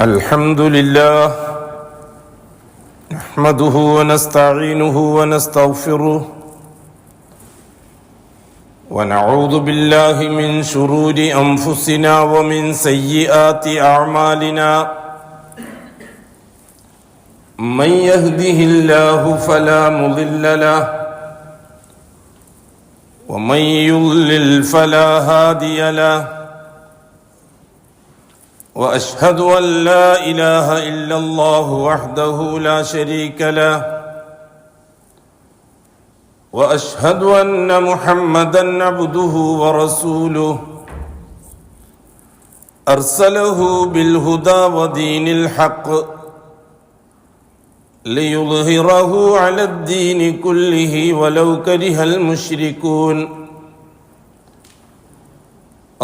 الحمد لله نحمده ونستعينه ونستغفره ونعوذ بالله من شرور أنفسنا ومن سيئات أعمالنا من يهده الله فلا مضل له ومن يضلل فلا هادي له وأشهد أن لا إله إلا الله وحده لا شريك له وأشهد أن محمدًا عبده ورسوله أرسله بالهدى ودين الحق ليظهره على الدين كله ولو كره المشركون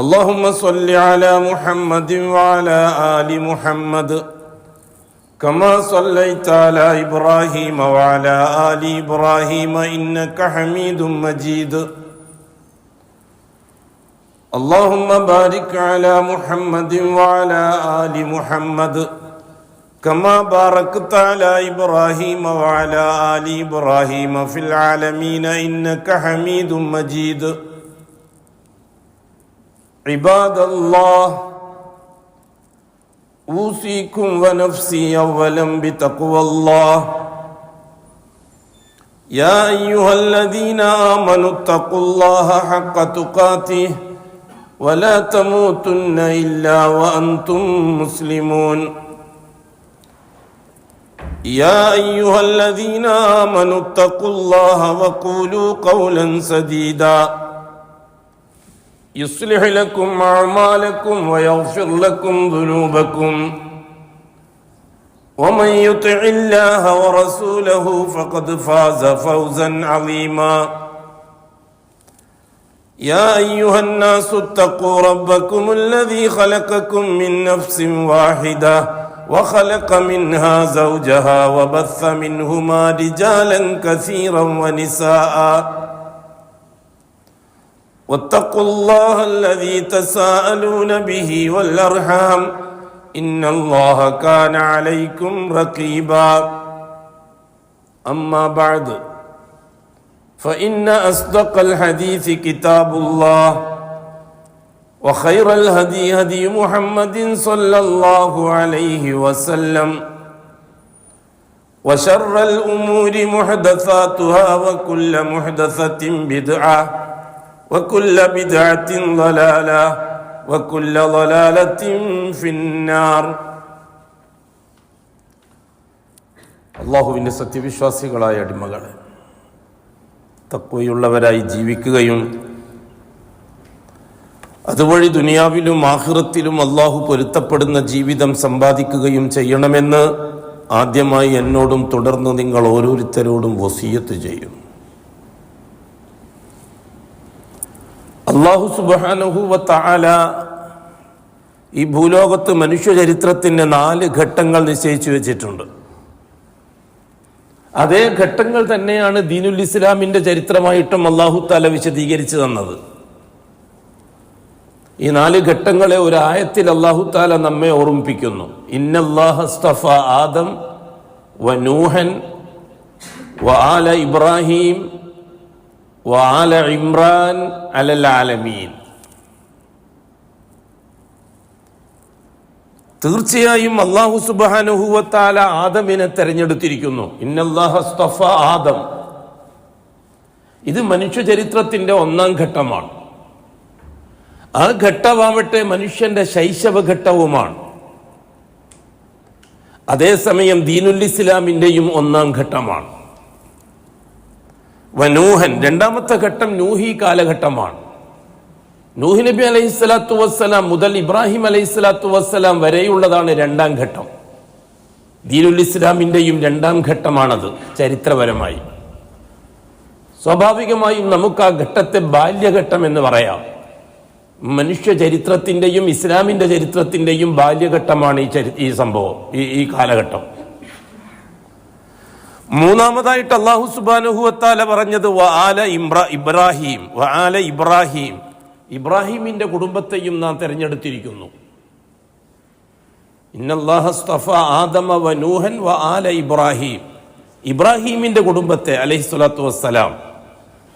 اللهم صل على محمد وعلى آل محمد كما صليت على إبراهيم وعلى آل إبراهيم إنك حميد مجيد اللهم بارك على محمد وعلى آل محمد كما باركت على إبراهيم وعلى آل إبراهيم في العالمين إنك حميد مجيد عباد الله أوصيكم ونفسي أولا بتقوى الله يا أيها الذين آمنوا اتقوا الله حق تقاته ولا تموتن إلا وأنتم مسلمون يا أيها الذين آمنوا اتقوا الله وقولوا قولا سديدا يصلح لكم أعمالكم ويغفر لكم ذنوبكم ومن يطع الله ورسوله فقد فاز فوزا عظيما يا أيها الناس اتقوا ربكم الذي خلقكم من نفس واحدة وخلق منها زوجها وبث منهما رجالا كثيرا ونساء واتقوا الله الذي تساءلون به والأرحام إن الله كان عليكم رقيبا أما بعد فإن أصدق الحديث كتاب الله وخير الهدي هدي محمد صلى الله عليه وسلم وشر الأمور محدثاتها وكل محدثة بدعة وكل بدعة ضلالة وكل ضلالة في النار അല്ലാഹുവിൻ്റെ സത്യവിശ്വാസികളായ അടിമകളെ, തഖ്വയുള്ളവരായി ജീവിക്കുകയും അതുവഴി ദുനിയാവിലും ആഖിറത്തിലും അല്ലാഹു പൊരുത്തപ്പെടുന്ന ജീവിതം സമ്പാദിക്കുകയും ചെയ്യണമെന്ന് ആദ്യമായി എന്നോടും തുടർന്ന് നിങ്ങൾ ഓരോരുത്തരോടും വസിയത്ത് ചെയ്യും. അല്ലാഹു സുബ്ഹാനഹു വ തആല ഈ ഭൂലോകത്ത് മനുഷ്യചരിത്രത്തിന് 4 ഘട്ടങ്ങൾ നിശ്ചയിച്ചു വെച്ചിട്ടുണ്ട്. അതേ ഘട്ടങ്ങൾ തന്നെയാണ് ദീനുൽ ഇസ്ലാമിന്റെ ചരിത്രമായിട്ടും അല്ലാഹു തആല വിശദീകരിച്ചു തന്നത്. ഈ 4 ഘട്ടങ്ങളെ ഒരു ആയത്തിൽ അല്ലാഹു തആല നമ്മെ ഓർമ്മിപ്പിക്കുന്നു. ഇന്നല്ലാഹ അസ്തഫ ആദം വ നൂഹൻ വ ആല ഇബ്രാഹിം വആല ഇമ്രാൻ അലൽ ആലമീൻ. തീർച്ചയായും അല്ലാഹു സുബ്ഹാനഹു വ തആല ആദമിനെ തെരഞ്ഞെടുത്തിരിക്കുന്നു. ഇന്നല്ലാഹ അസ്തഫ ആദം. ഇത് മനുഷ്യ ചരിത്രത്തിന്റെ 1-ാം ഘട്ടമാണ്. ആ ഘട്ടമാവട്ടെ മനുഷ്യന്റെ ശൈശവഘട്ടവുമാണ്. അതേസമയം ദീനുൽ ഇസ്ലാമിന്റെയും 1-ാം ഘട്ടമാണ്. വനൂഹൻ, 2-ാമത്തെ ഘട്ടം നൂഹി കാലഘട്ടമാണ്. നൂഹ് നബി അലൈഹിസ്സലാത്തു വസ്സലാം മുതൽ ഇബ്രാഹിം അലൈഹിസ്സലാത്തു വസ്സലാം വരെയുള്ളതാണ് 2-ാം ഘട്ടം. ദീനുൽ ഇസ്ലാമിന്റെയും 2-ാം ഘട്ടമാണത് ചരിത്രപരമായി. സ്വാഭാവികമായും നമുക്ക് ആ ഘട്ടത്തെ ബാല്യഘട്ടം എന്ന് പറയാം. മനുഷ്യ ചരിത്രത്തിന്റെയും ഇസ്ലാമിന്റെ ചരിത്രത്തിന്റെയും ബാല്യഘട്ടമാണ് ഈ സംഭവം, ഈ കാലഘട്ടം. 3-ാമതായിട്ട് അല്ലാഹു സുബ്ഹാനഹു വ തആല പറഞ്ഞത് വആല ഇബ്രാഹിം, വആല ഇബ്രാഹിം, ഇബ്രാഹിമിന്റെ കുടുംബത്തെയും നാം തെരഞ്ഞെടുത്തിരിക്കുന്നു. ഇന്നല്ലാഹ അസ്തഫ ആദമ വ നൂഹൻ വ ആല ഇബ്രാഹിം. ഇബ്രാഹീമിന്റെ കുടുംബത്തെ അലൈഹിസ്സലാത്തു വസ്സലാം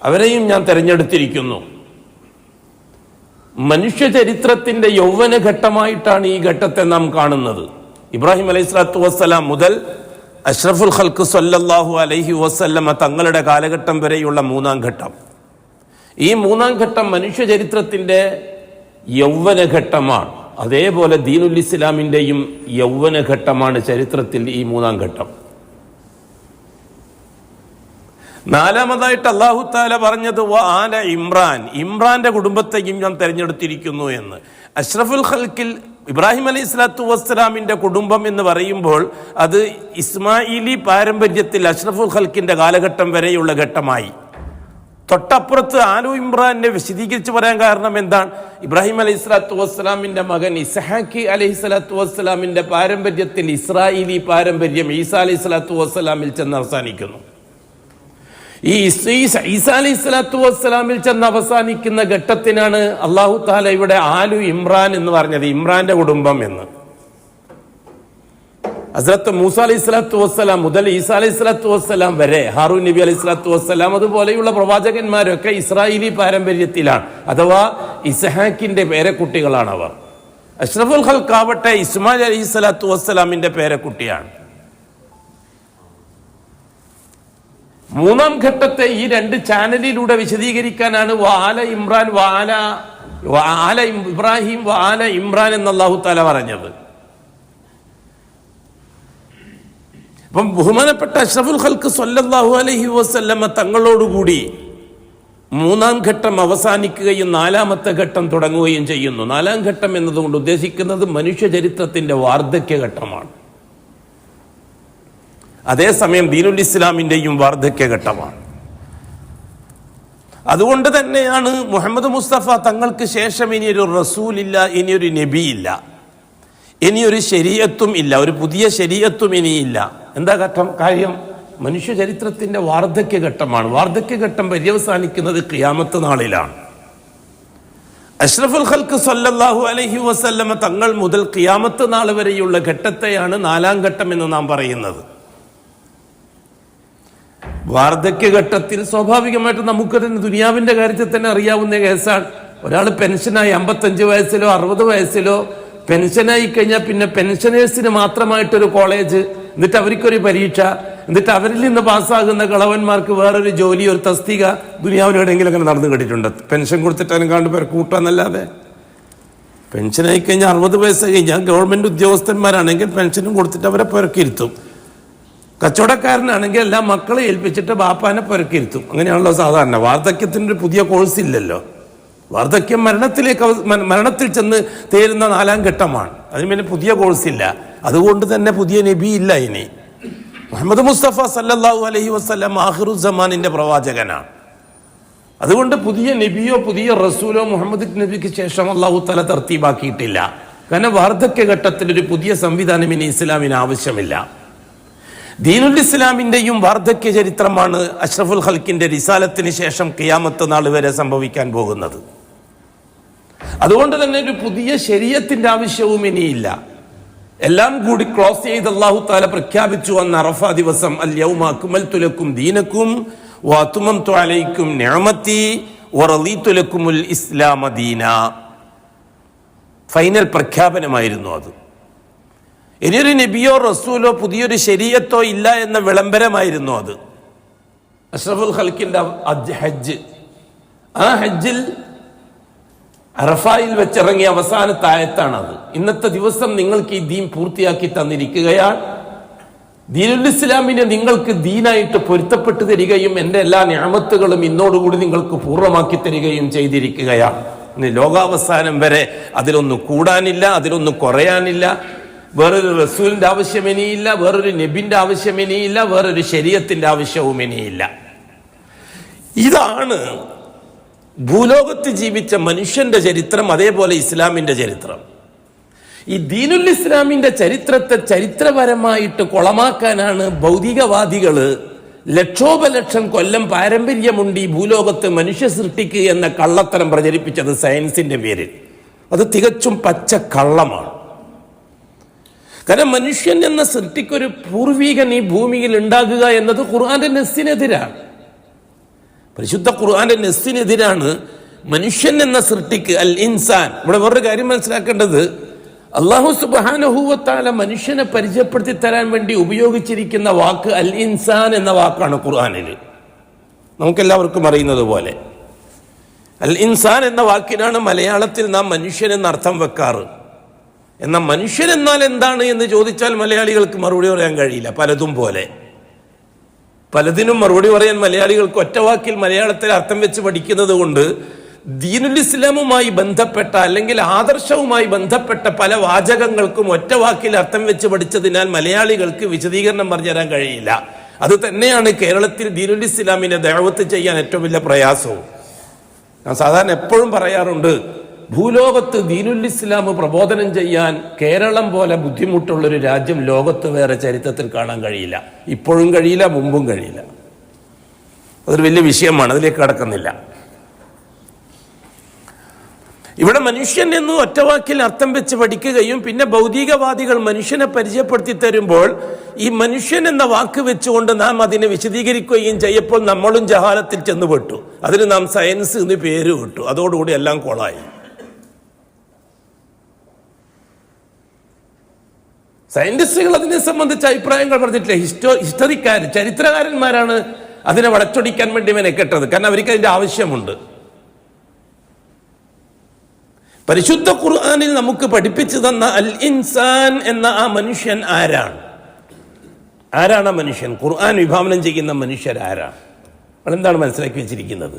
അവരെയും ഞാൻ തെരഞ്ഞെടുത്തിരിക്കുന്നു. മനുഷ്യ ചരിത്രത്തിന്റെ യൗവനഘട്ടമായിട്ടാണ് ഈ ഘട്ടത്തെ നാം കാണുന്നത്. ഇബ്രാഹിം അലൈഹിസ്സലാത്തു വസ്സലാം മുതൽ അഷ്റഫുൽ ഖൽഖ് സല്ലല്ലാഹു അലൈഹി വസല്ലമ തങ്ങളുടെ കാലഘട്ടം വരെയുള്ള മൂന്നാം ഘട്ടം. ഈ മൂന്നാം ഘട്ടം മനുഷ്യ ചരിത്രത്തിന്റെ യൗവനഘട്ടമാണ്. അതേപോലെ ദീനുൽ ഇസ്ലാമിന്റെയും യൗവനഘട്ടമാണ് ചരിത്രത്തിൽ ഈ മൂന്നാം ഘട്ടം. നാലാമതായിട്ട് അല്ലാഹു തആല പറഞ്ഞത് വ ആല ഇമ്രാൻ, ഇമ്രാന്റെ കുടുംബത്തെയും ഞാൻ തെരഞ്ഞെടുത്തിരിക്കുന്നു എന്ന്. അഷ്റഫുൽ ഖൽഖിൽ ഇബ്രാഹിം അലൈഹി സ്വലാത്തു വസ്സലാമിന്റെ കുടുംബം എന്ന് പറയുമ്പോൾ അത് ഇസ്മായിലി പാരമ്പര്യത്തിൽ അഷ്റഫുൽ ഖൽഖിന്റെ കാലഘട്ടം വരെയുള്ള ഘട്ടമായി. തൊട്ടപ്പുറത്ത് ആലു ഇമ്രാനെ വിശദീകരിച്ച് പറയാൻ കാരണം എന്താണ്? ഇബ്രാഹിം അലൈഹി സ്വലാത്തു വസ്സലാമിന്റെ മകൻ ഇസ്ഹാഖി അലൈഹി സ്വലാത്തു വസ്സലാമിന്റെ പാരമ്പര്യത്തിൽ ഇസ്രായേലി പാരമ്പര്യം ഈസാ അലൈഹി സ്വലാത്തു വസ്സലാമിൽ ചെന്ന് അവസാനിക്കുന്നു. ഈ ഈസാ അലൈഹി സ്വലാത്തു വസ്സലാമിൽ ചെന്ന് അവസാനിക്കുന്ന ഘട്ടത്തിനാണ് അല്ലാഹു തആല ഇവിടെ ആലു ഇമ്രാൻ എന്ന് പറഞ്ഞത്, ഇമ്രാന്റെ കുടുംബം എന്ന്. ഹസ്രത്ത് മൂസ അലൈഹി സ്വലാത്തു വസ്സലാം മുതൽ ഈസാ അലൈഹി സ്വലാത്തു വസ്സലാം വരെ, ഹാറൂൻ നബി അലൈഹി സ്വലാത്തു വസ്സലാം അതുപോലെയുള്ള പ്രവാചകന്മാരൊക്കെ ഇസ്രായേലി പാരമ്പര്യത്തിലാണ്, അഥവാ ഇസ്ഹാക്കിന്റെ പേരക്കുട്ടികളാണ് അവർ. അഷ്റഫുൽ ഖൽഖ് ആവട്ടെ ഇസ്മായിൽ അലൈഹി സ്വലാത്തു വസ്സലാമിന്റെ പേരക്കുട്ടിയാണ്. മൂന്നാം ഘട്ടത്തെ ഈ രണ്ട് ചാനലിലൂടെ വിശദീകരിക്കാനാണ് വാല ഇമ്രാൻ വാല ഇബ്രാഹിം വാല ഇമ്രാൻ എന്ന് അല്ലാഹു തആല പറഞ്ഞത്. അപ്പം ബഹുമാനപ്പെട്ട അഷ്റഫുൽ ഖൽഖ് സ്വല്ലല്ലാഹു അലൈഹി വസല്ലമ തങ്ങളോടുകൂടി മൂന്നാം ഘട്ടം അവസാനിക്കുകയും നാലാമത്തെ ഘട്ടം തുടങ്ങുകയും ചെയ്യുന്നു. നാലാം ഘട്ടം എന്നതുകൊണ്ട് ഉദ്ദേശിക്കുന്നത് മനുഷ്യ ചരിത്രത്തിന്റെ വാർദ്ധക്യഘട്ടമാണ്. അതേസമയം ദീനുൽ ഇസ്ലാമിന്റെയും വാർദ്ധക്യഘട്ടമാണ്. അതുകൊണ്ട് തന്നെയാണ് മുഹമ്മദ് മുസ്തഫ തങ്ങൾക്ക് ശേഷം ഇനിയൊരു റസൂലില്ല, ഇനിയൊരു നബിയില്ല, ഇനിയൊരു ശരീഅത്തും ഇല്ല, ഒരു പുതിയ ശരീഅത്തും ഇനിയില്ല. എന്താ കാര്യം? മനുഷ്യ ചരിത്രത്തിന്റെ വാർദ്ധക്യഘട്ടമാണ്. വാർദ്ധക്യഘട്ടം പര്യവസാനിക്കുന്നത് ഖിയാമത്ത് നാളിലാണ്. അഷ്റഫുൽ ഖൽഖ് സല്ലല്ലാഹു അലൈഹി വസല്ലമ തങ്ങൾ മുതൽ ഖിയാമത്ത് നാൾ വരെയുള്ള ഘട്ടത്തെയാണ് നാലാം ഘട്ടം എന്ന് നാം പറയുന്നത്. വാർദ്ധക്യഘട്ടത്തിൽ സ്വാഭാവികമായിട്ട് നമുക്ക് തന്നെ ദുനിയാവിന്റെ കാര്യത്തിൽ തന്നെ അറിയാവുന്ന കേസാണ്. ഒരാൾ പെൻഷനായി 55 വയസ്സിലോ 60 വയസ്സിലോ പെൻഷനായി കഴിഞ്ഞാൽ പിന്നെ പെൻഷനേഴ്സിന് മാത്രമായിട്ടൊരു കോളേജ്, എന്നിട്ട് അവർക്കൊരു പരീക്ഷ, എന്നിട്ട് അവരിൽ നിന്ന് പാസ്സാകുന്ന കളവന്മാർക്ക് വേറൊരു ജോലി, ഒരു തസ്തിക ദുനിയാവിൽ എവിടെയെങ്കിലും അങ്ങനെ നടന്നു കേട്ടിട്ടുണ്ട്. പെൻഷൻ കൊടുത്തിട്ടാലും കണ്ടു പേർ കൂട്ടാന്നല്ലാതെ. പെൻഷനായി കഴിഞ്ഞാൽ 60 വയസ്സ് കഴിഞ്ഞാൽ ഗവൺമെന്റ് ഉദ്യോഗസ്ഥന്മാരാണെങ്കിൽ പെൻഷനും കൊടുത്തിട്ട് അവരെ പുരക്കിരുത്തും. കച്ചവടക്കാരനാണെങ്കിൽ എല്ലാ മക്കളെ ഏൽപ്പിച്ചിട്ട് ബാപ്പാനെ പുരക്കിരുത്തും. അങ്ങനെയാണല്ലോ സാധാരണ. വാർദ്ധക്യത്തിൻ്റെ ഒരു പുതിയ കോഴ്സ് ഇല്ലല്ലോ. വാർദ്ധക്യം മരണത്തിൽ ചെന്ന് തേരുന്ന നാലാം ഘട്ടമാണ്. അതിന് പിന്നെ പുതിയ കോഴ്സ് ഇല്ല. അതുകൊണ്ട് തന്നെ പുതിയ നബി ഇല്ല. ഇനി മുഹമ്മദ് മുസ്തഫ സല്ലല്ലാഹു അലൈഹി വസല്ലം ആഖിറുസ്സമാനിന്റെ പ്രവാചകനാണ്. അതുകൊണ്ട് പുതിയ നബിയോ പുതിയ റസൂലോ മുഹമ്മദ് നബിക്ക് ശേഷം അല്ലാഹു തആല തർത്തീബാക്കിയിട്ടില്ല. കാരണം വാർദ്ധക്യഘട്ടത്തിൽ ഒരു പുതിയ സംവിധാനം ഇനി ഇസ്ലാമിന് ആവശ്യമില്ല. ദീനുൽ ഇസ്ലാമിന്റെയും വാർദ്ധക്യ ചരിത്രമാണ് അഷ്റഫുൽ ഖൽഖിന്റെ റിസാലത്തിന് ശേഷം ഖിയാമത്ത് നാൾ വരെ സംഭവിക്കാൻ പോകുന്നത്. അതുകൊണ്ട് തന്നെ ഒരു പുതിയ ശരീഅത്തിന്റെ ആവശ്യവും ഇനിയില്ല. എല്ലാം കൂടി ക്ലോസ് ചെയ്ത് അല്ലാഹു തആല പ്രഖ്യാപിച്ചു അന്ന് അറഫ ദിവസം അൽ യൗമ അക്മൽതു ലക്കും ദീനക്കും വഅത്മംതു അലൈക്കും നിഅമതി വറളീതു ലക്കുമുൽ ഇസ്ലാമ ദീന. ഫൈനൽ പ്രഖ്യാപനമായിരുന്നു അത്. ഇനിയൊരു നബിയോ റസൂലോ പുതിയൊരു ശരീഅത്തോ ഇല്ല എന്ന വിളംബരമായിരുന്നു അത്. അഷ്റഫുൽ ഖൽഖിന്റെ ഹജ്ജ്, ആ ഹജ്ജിൽ അറഫായിൽ വെച്ചിറങ്ങിയ അവസാനത്തെ ആയത്താണത്. ഇന്നത്തെ ദിവസം നിങ്ങൾക്ക് ഈ ദീൻ പൂർത്തിയാക്കി തന്നിരിക്കുകയാണ്. ദീനുൽ ഇസ്ലാമിനെ നിങ്ങൾക്ക് ദീനായിട്ട് പൊരുത്തപ്പെട്ടു തരികയും എൻ്റെ എല്ലാ നിഅമത്തുകളും ഇന്നോടുകൂടി നിങ്ങൾക്ക് പൂർണ്ണമാക്കി തരികയും ചെയ്തിരിക്കുകയാണ്. ഇനി ലോകാവസാനം വരെ അതിലൊന്നും കൂടാനില്ല, അതിലൊന്നും കുറയാനില്ല. വേറൊരു റസൂലിന്റെ ആവശ്യം ഇനിയില്ല, വേറൊരു നബിന്റെ ആവശ്യം ഇനിയില്ല, വേറൊരു ശരീഅത്തിന്റെ ആവശ്യവും ഇനിയില്ല. ഇതാണ് ഭൂലോകത്ത് ജീവിച്ച മനുഷ്യന്റെ ചരിത്രം, അതേപോലെ ഇസ്ലാമിന്റെ ചരിത്രം. ഈ ദീനുൽ ഇസ്ലാമിന്റെ ചരിത്രത്തെ ചരിത്രപരമായിട്ട് കൊളമാക്കാനാണ് ഭൗതികവാദികള് ലക്ഷോപലക്ഷം കൊല്ലം പാരമ്പര്യമുണ്ട് ഈ ഭൂലോകത്ത് മനുഷ്യ സൃഷ്ടിക്ക് എന്ന കള്ളത്തരം പ്രചരിപ്പിച്ചത് സയൻസിന്റെ പേരിൽ. അത് തികച്ചും പച്ച കള്ളമാണ്. കാരണം മനുഷ്യൻ എന്ന സൃഷ്ടിക്കൊരു പൂർവികൻ ഈ ഭൂമിയിൽ ഉണ്ടാകുക എന്നത് ഖുർആന്റെ നെസ്സിനെതിരാണ്. പരിശുദ്ധ ഖുർആന്റെ നെസ്സിനെതിരാണ് മനുഷ്യൻ എന്ന സൃഷ്ടിക്ക് അൽ ഇൻസാൻ. ഇവിടെ വേറൊരു കാര്യം മനസ്സിലാക്കേണ്ടത്, അല്ലാഹു സുബ്ഹാനഹു വ തആല മനുഷ്യനെ പരിചയപ്പെടുത്തി തരാൻ വേണ്ടി ഉപയോഗിച്ചിരിക്കുന്ന വാക്ക് അൽ ഇൻസാൻ എന്ന വാക്കാണ് ഖുർആനിൽ. നമുക്കെല്ലാവർക്കും അറിയുന്നത് പോലെ അൽ ഇൻസാൻ എന്ന വാക്കിനാണ് മലയാളത്തിൽ നാം മനുഷ്യൻ എന്ന അർത്ഥം വെക്കാറ്. എന്നാൽ മനുഷ്യൻ എന്നാൽ എന്താണ് എന്ന് ചോദിച്ചാൽ മലയാളികൾക്ക് മറുപടി പറയാൻ കഴിയില്ല. പലതിനും മറുപടി പറയാൻ മലയാളികൾക്ക് ഒറ്റവാക്കിൽ മലയാളത്തിൽ അർത്ഥം വെച്ച് പഠിക്കുന്നത് കൊണ്ട് ദീനുൽ ഇസ്ലാമുമായി ബന്ധപ്പെട്ട അല്ലെങ്കിൽ ആദർശവുമായി ബന്ധപ്പെട്ട പല വാചകങ്ങൾക്കും ഒറ്റവാക്കിൽ അർത്ഥം വെച്ച് പഠിച്ചതിനാൽ മലയാളികൾക്ക് വിശദീകരണം പറഞ്ഞു തരാൻ കഴിയില്ല. അത് തന്നെയാണ് കേരളത്തിൽ ദീനുൽ ഇസ്ലാമിനെ ദഅവത്ത് ചെയ്യാൻ ഏറ്റവും വലിയ പ്രയാസവും. ഞാൻ സാധാരണ എപ്പോഴും പറയാറുണ്ട്, ഭൂലോകത്ത് ദീനുൽ ഇസ്ലാം പ്രബോധനം ചെയ്യാൻ കേരളം പോലെ ബുദ്ധിമുട്ടുള്ളൊരു രാജ്യം ലോകത്ത് വേറെ ചരിത്രത്തിൽ കാണാൻ കഴിയില്ല. ഇപ്പോഴും കഴിയില്ല, മുമ്പും കഴിയില്ല. അതൊരു വലിയ വിഷയമാണ്, അതിലേക്ക് കടക്കുന്നില്ല. ഇവിടെ മനുഷ്യൻ എന്ന് ഒറ്റവാക്കിൽ അർത്ഥം വെച്ച് പഠിക്കുകയും പിന്നെ ഭൗതികവാദികൾ മനുഷ്യനെ പരിചയപ്പെടുത്തി തരുമ്പോൾ ഈ മനുഷ്യൻ എന്ന വാക്ക് വെച്ചുകൊണ്ട് നാം അതിനെ വിശദീകരിക്കുകയും ചെയ്യപ്പോൾ നമ്മളും ജഹാലത്തിൽ ചെന്നുപെട്ടു. അതിന് നാം സയൻസ് എന്ന് പേര് വിട്ടു. അതോടുകൂടി എല്ലാം കൊളായി. സയന്റിസ്റ്റുകൾ അതിനെ സംബന്ധിച്ച് അഭിപ്രായങ്ങൾ പറഞ്ഞിട്ടില്ല. ചരിത്രകാരന്മാരാണ് അതിനെ വളച്ചൊടിക്കാൻ വേണ്ടി മെനക്കെട്ടത്. കാരണം അവർക്ക് അതിന്റെ ആവശ്യമുണ്ട്. പരിശുദ്ധ ഖുർആനിൽ നമുക്ക് പഠിപ്പിച്ചു തന്ന അൽ ഇൻസാൻ എന്ന ആ മനുഷ്യൻ ആരാണ് ആ മനുഷ്യൻ? ഖുർആൻ വിഭാവനം ചെയ്യുന്ന മനുഷ്യർ ആരാണ്? എന്താണ് മനസ്സിലാക്കി വെച്ചിരിക്കുന്നത്?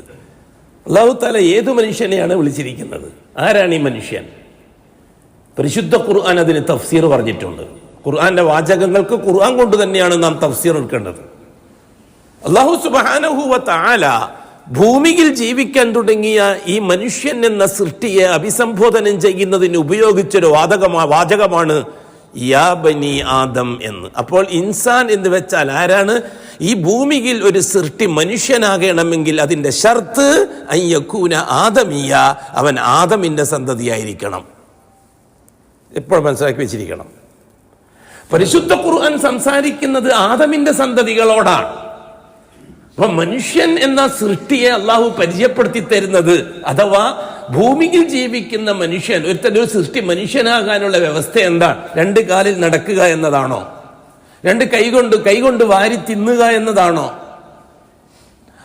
അല്ലാഹു തആല ഏതു മനുഷ്യനെയാണ് വിളിച്ചിരിക്കുന്നത്? ആരാണ് ഈ മനുഷ്യൻ? പരിശുദ്ധ ഖുർആൻ അതിന് തഫ്സീർ പറഞ്ഞിട്ടുണ്ട്. ഖുർആന്റെ വാചകങ്ങൾക്ക് ഖുർആൻ കൊണ്ട് തന്നെയാണ് നാം തഫ്സീർ എടുക്കേണ്ടത്. അല്ലാഹു സുബ്ഹാനഹു വ തആല ഭൂമിയിൽ ജീവിക്കാൻ തുടങ്ങിയ ഈ മനുഷ്യൻ എന്ന സൃഷ്ടിയെ അഭിസംബോധനം ചെയ്യുന്നതിന് ഉപയോഗിച്ചൊരു വാചകമാണ് യാ ബനി ആദം എന്ന്. അപ്പോൾ ഇൻസാൻ എന്ന് വെച്ചാൽ ആരാണ്? ഈ ഭൂമിയിൽ ഒരു സൃഷ്ടി മനുഷ്യനാകണമെങ്കിൽ അതിന്റെ ഷർത്ത് അയ്യക്കൂന ആദമിയ, അവൻ ആദമിന്റെ സന്തതിയായിരിക്കണം. എപ്പോഴും മനസ്സിലാക്കി വെച്ചിരിക്കണം. പരിശുദ്ധ ഖുർആൻ സംസാരിക്കുന്നത് ആദമിന്റെ സന്തതികളോടാണ്. അപ്പൊ മനുഷ്യൻ എന്ന സൃഷ്ടിയെ അള്ളാഹു പരിചയപ്പെടുത്തി തരുന്നത്, അഥവാ ഭൂമിയിൽ ജീവിക്കുന്ന മനുഷ്യൻ, ഒരു സൃഷ്ടി മനുഷ്യനാകാനുള്ള വ്യവസ്ഥ എന്താ? രണ്ട് കാലിൽ നടക്കുക എന്നതാണോ? രണ്ട് കൈകൊണ്ട് വാരി തിന്നുക എന്നതാണോ?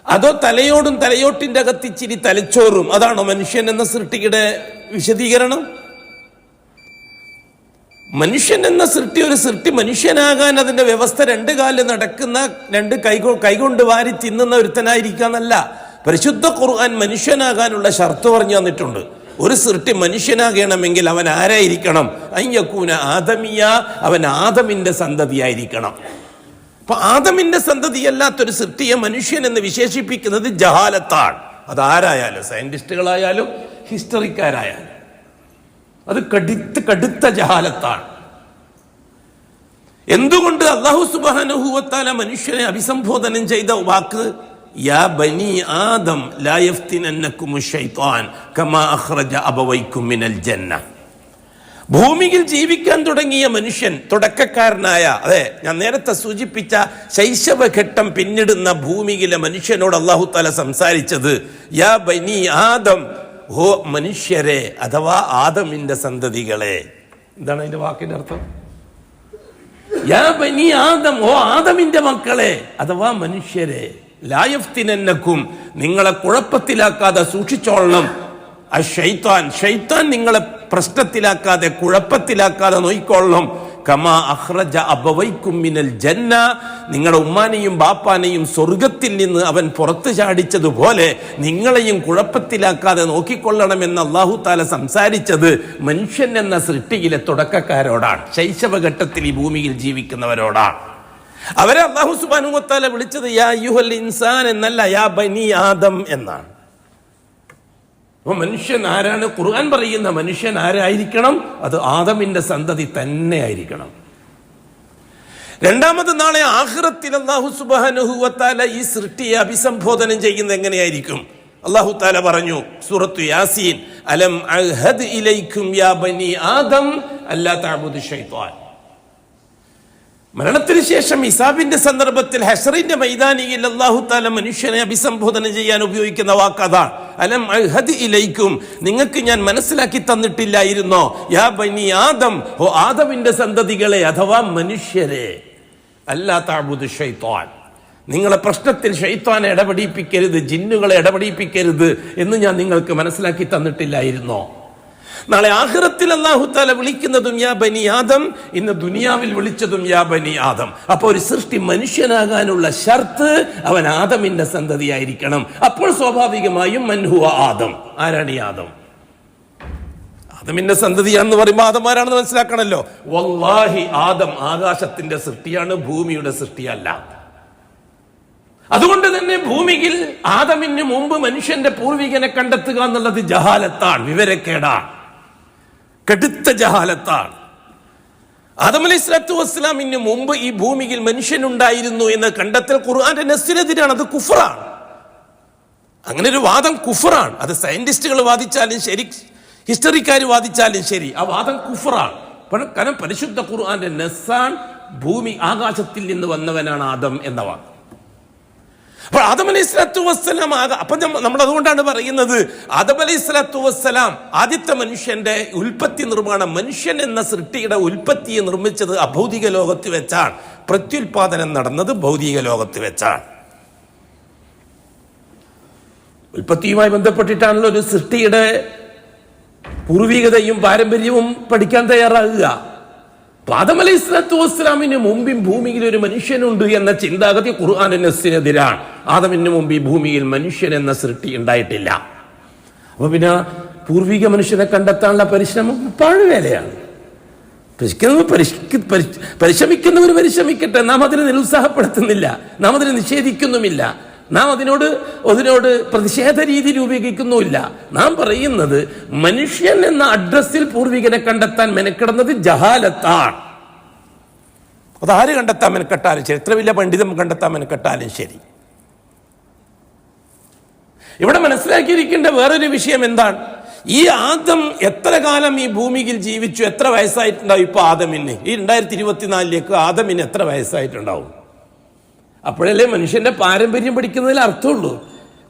അതോ തലയോടും തലയോട്ടിന്റെ അകത്തിച്ചിരി തലച്ചോറും, അതാണോ മനുഷ്യൻ എന്ന സൃഷ്ടിയുടെ വിശദീകരണം? മനുഷ്യൻ എന്ന സൃഷ്ടി, ഒരു സൃഷ്ടി മനുഷ്യനാകാൻ അതിന്റെ വ്യവസ്ഥ രണ്ട് കാലിൽ നടക്കുന്ന, രണ്ട് കൈകൊണ്ട് വാരി തിന്നുന്ന ഒരുത്തനായിരിക്കാന്നല്ല. പരിശുദ്ധ ഖുർആൻ മനുഷ്യനാകാനുള്ള ഷർത്ത് പറഞ്ഞു തന്നിട്ടുണ്ട്. ഒരു സൃഷ്ടി മനുഷ്യനാകണമെങ്കിൽ അവൻ ആരായിരിക്കണം? അയ്യക്കൂന ആദമിയ, അവൻ ആദമിന്റെ സന്തതിയായിരിക്കണം. അപ്പൊ ആദമിന്റെ സന്തതിയല്ലാത്തൊരു സൃഷ്ടിയെ മനുഷ്യൻ എന്ന് വിശേഷിപ്പിക്കുന്നത് ജഹാലത്താണ്. അതാരായാലും, സയന്റിസ്റ്റുകളായാലും ഹിസ്റ്ററിക്കാരായാലും, അത് കടുത്ത ജഹാലത്താണ്. എന്തുകൊണ്ട്? അല്ലാഹു സുബ്ഹാനഹു വ തആല മനുഷ്യനെ അഭിസംബോധനം ചെയ്ത വാക്ക് യാ ബനി ആദം ലാ യഫ്തിനന്നകുമുശ് ശൈത്താൻ കമാ അഖ്റജ അബവൈകും മിനൽ ജന്ന. ഭൂമിയിൽ ജീവിക്കാൻ തുടങ്ങിയ മനുഷ്യൻ, തുടക്കക്കാരനായ, അതെ ഞാൻ നേരത്തെ സൂചിപ്പിച്ച ശൈശവഘട്ടം പിന്നിടുന്ന ഭൂമിയിലെ മനുഷ്യനോട് അല്ലാഹു തആല സംസാരിച്ചത് യാ ബനി ആദം, ഓ മനുഷ്യരെ, അഥവാ ആദമിന്റെ സന്തതികളെ. എന്താണ് അതിന്റെ വാക്കിന്റെ അർത്ഥം? യാ ബനി ആദം, ഓ ആദമിന്റെ മക്കളെ, അഥവാ മനുഷ്യരെ, ലാ യഫ്തിനന്നകും, നിങ്ങളെ കുഴപ്പത്തിലാക്കാതെ സൂക്ഷിച്ചോളണം. ശൈത്താൻ നിങ്ങളെ പ്രശ്നത്തിലാക്കാതെ, കുഴപ്പത്തിലാക്കാതെ നോയിക്കൊള്ളണം. കമാ അഖ്റജ അബവൈകും മിനൽ ജന്ന, നിങ്ങളുടെ ഉമ്മാനെയും ബാപ്പാനെയും സ്വർഗത്തിൽ നിന്ന് അവൻ പുറത്തു ചാടിച്ചതുപോലെ നിങ്ങളെയും കുഴപ്പത്തിലാക്കാതെ നോക്കിക്കൊള്ളണമെന്ന് അല്ലാഹു തആല സംസാരിച്ചത് മനുഷ്യൻ എന്ന സൃഷ്ടിയിലെ തുടക്കക്കാരോടാണ്, ശൈശവഘട്ടത്തിൽ ഈ ഭൂമിയിൽ ജീവിക്കുന്നവരോടാണ്. അവരെ അല്ലാഹു സുബ്ഹാനഹു വ തആല വിളിച്ചത് യാ അയ്യുഹൽ ഇൻസാൻ എന്നല്ല, യാ ബനി ആദം എന്നാണ്. അപ്പൊ മനുഷ്യൻ ആരാണ്? ഖുർആൻ പറയുന്ന മനുഷ്യൻ ആരായിരിക്കണം? അത് ആദമിന്റെ സന്തതി തന്നെ ആയിരിക്കണം. രണ്ടാമത് നാളെ ആഖിറത്തിൽ അല്ലാഹു സുബ്ഹാനഹു വ തആല ഈ സൃഷ്ടിയെ അഭിസംബോധനം ചെയ്യുന്നത് എങ്ങനെയായിരിക്കും? അല്ലാഹു തആല പറഞ്ഞു സൂറത്തു യാസീൻ, അലം അഹദ് ഇലൈക്കും യാ ബനി ആദം അല്ലാ തഅബുദു ശൈത്താൻ. മരണത്തിന് ശേഷം ഹിസാബിന്റെ സന്ദർഭത്തിൽ ഹശ്റിന്റെ മൈതാനിയിൽ അല്ലാഹു തആല മനുഷ്യനെ അഭിസംബോധന ചെയ്യാൻ ഉപയോഗിക്കുന്ന വാക്കതാണ്, അലം അഹദ് ഇലൈക്കും, നിങ്ങൾക്ക് ഞാൻ മനസ്സിലാക്കി തന്നിട്ടില്ലായിരുന്നോ, യാ ബനി ആദം, ഓ ആദമിന്റെ സന്തതികളെ അഥവാ മനുഷ്യരെ, അല്ലാ തഅബുദു ശൈത്വാൻ, നിങ്ങളെ പ്രശ്നത്തിൽ ശൈത്വാനെ ഇടപെടിപ്പിക്കരുത്, ജിന്നുകളെ ഇടപെടിപ്പിക്കരുത് എന്ന് ഞാൻ നിങ്ങൾക്ക് മനസ്സിലാക്കി തന്നിട്ടില്ലായിരുന്നോ? നാളെ ആഖിറത്തിൽ അല്ലാഹു തആല വിളിക്കുന്നതും യാ ബനി ആദം, ഇന്ന് ദുനിയാവിൽ വിളിച്ചതും യാ ബനി ആദം. അപ്പോൾ ഒരു സൃഷ്ടി മനുഷ്യനാകാനുള്ള ഷർത്ത് അവൻ ആദമിന്റെ സന്തതിയായിരിക്കണം. അപ്പോൾ സ്വാഭാവികമായും മൻഹുവ ആദം, ആരാണ് ഈ ആദം? ആദമിന്റെ സന്തതിയാണെന്ന് പറയുമ്പോൾ ആദം ആരാണെന്ന് മനസ്സിലാക്കണമല്ലോ. വല്ലാഹി ആദം ആകാശത്തിന്റെ സൃഷ്ടിയാണ്, ഭൂമിയുടെ സൃഷ്ടിയല്ല. അതുകൊണ്ട് തന്നെ ഭൂമിയിൽ ആദമിന് മുമ്പ് മനുഷ്യന്റെ പൂർവികനെ കണ്ടെത്തുക എന്നുള്ളത് ജഹാലത്താണ്, വിവരക്കേടാണ്, കടുത്ത ജഹാലത്താണ്. ആദം അലൈഹിസ്സലാത്തു വസ്സലാമിന് മുമ്പ് ഈ ഭൂമിയിൽ മനുഷ്യനുണ്ടായിരുന്നു എന്ന് കണ്ടെത്തൽ ഖുർആന്റെ നസ്സിനെതിരാണ്, അത് കുഫറാണ്. അങ്ങനെ ഒരു വാദം കുഫറാണ്. അത് സയന്റിസ്റ്റുകൾ വാദിച്ചാലും ശരി, ഹിസ്റ്ററിക്കാർ വാദിച്ചാലും ശരി, ആ വാദം കുഫറാണ്. കാരണം പരിശുദ്ധ ഖുർആന്റെ നസ്സാൻ, ഭൂമി ആകാശത്തിൽ നിന്ന് വന്നവനാണ് ആദം എന്ന വാദം. അപ്പോൾ ആദം അലൈഹിസ്സലാത്തു വസ്സലാം അപ്പൊ നമ്മൾ അതുകൊണ്ടാണ് പറയുന്നത് ആദം അലൈഹിസ്സലാത്തു വസ്സലാം ആദ്യത്തെ മനുഷ്യന്റെ ഉൽപ്പത്തി നിർമ്മാണം, മനുഷ്യൻ എന്ന സൃഷ്ടിയുടെ ഉൽപ്പത്തിയെ നിർമ്മിച്ചത് അഭൗതിക ലോകത്ത് വെച്ചാണ്, പ്രത്യുൽപാദനം നടന്നത് ഭൗതിക ലോകത്ത് വെച്ചാണ്. ഉൽപ്പത്തിയുമായി ബന്ധപ്പെട്ടിട്ടാണല്ലോ ഒരു സൃഷ്ടിയുടെ പൂർവികതയും പാരമ്പര്യവും പഠിക്കാൻ തയ്യാറാകുക. ആദം അലൈഹിസ്സലാത്തു വസ്സലാമിന് മുമ്പ് ഭൂമിയിൽ ഒരു മനുഷ്യനുണ്ട് എന്ന ചിന്താഗതി ഖുർആൻ നസ്സിനെതിരാണ്. ആദമിന് മുമ്പ് ഈ ഭൂമിയിൽ മനുഷ്യൻ എന്ന സൃഷ്ടി ഉണ്ടായിട്ടില്ല. അപ്പൊ പിന്നെ പൂർവിക മനുഷ്യനെ കണ്ടെത്താനുള്ള പരിശ്രമം പാഴുവേലയാണ്. പരിശ്രമിക്കുന്നവർ പരിശ്രമിക്കട്ടെ, നാം അതിനെ നിരുത്സാഹപ്പെടുത്തുന്നില്ല, നാം അതിനെ നിഷേധിക്കുന്നുമില്ല, നാം അതിനോട് പ്രതിഷേധ രീതി രൂപീകരിക്കുന്നുമില്ല. നാം പറയുന്നത് മനുഷ്യൻ എന്ന അഡ്രസ്സിൽ പൂർവികനെ കണ്ടെത്താൻ മെനക്കിടുന്നത് ജഹാലത്താണ്. അതാര് കണ്ടെത്താൻ മെനക്കെട്ടാലും ശരി, എത്ര വലിയ പണ്ഡിതം കണ്ടെത്താൻ മെനക്കെട്ടാലും ശരി. ഇവിടെ മനസ്സിലാക്കിയിരിക്കേണ്ട വേറൊരു വിഷയം എന്താണ്? ഈ ആദം എത്ര കാലം ഈ ഭൂമിയിൽ ജീവിച്ചു, എത്ര വയസ്സായിട്ടുണ്ടാവും ഇപ്പൊ ആദമിന്? ഈ 2024 ആദമിന് എത്ര വയസ്സായിട്ടുണ്ടാവും? അപ്പോഴല്ലേ മനുഷ്യന്റെ പാരമ്പര്യം പഠിക്കുന്നതിൽ അർത്ഥമുള്ളൂ.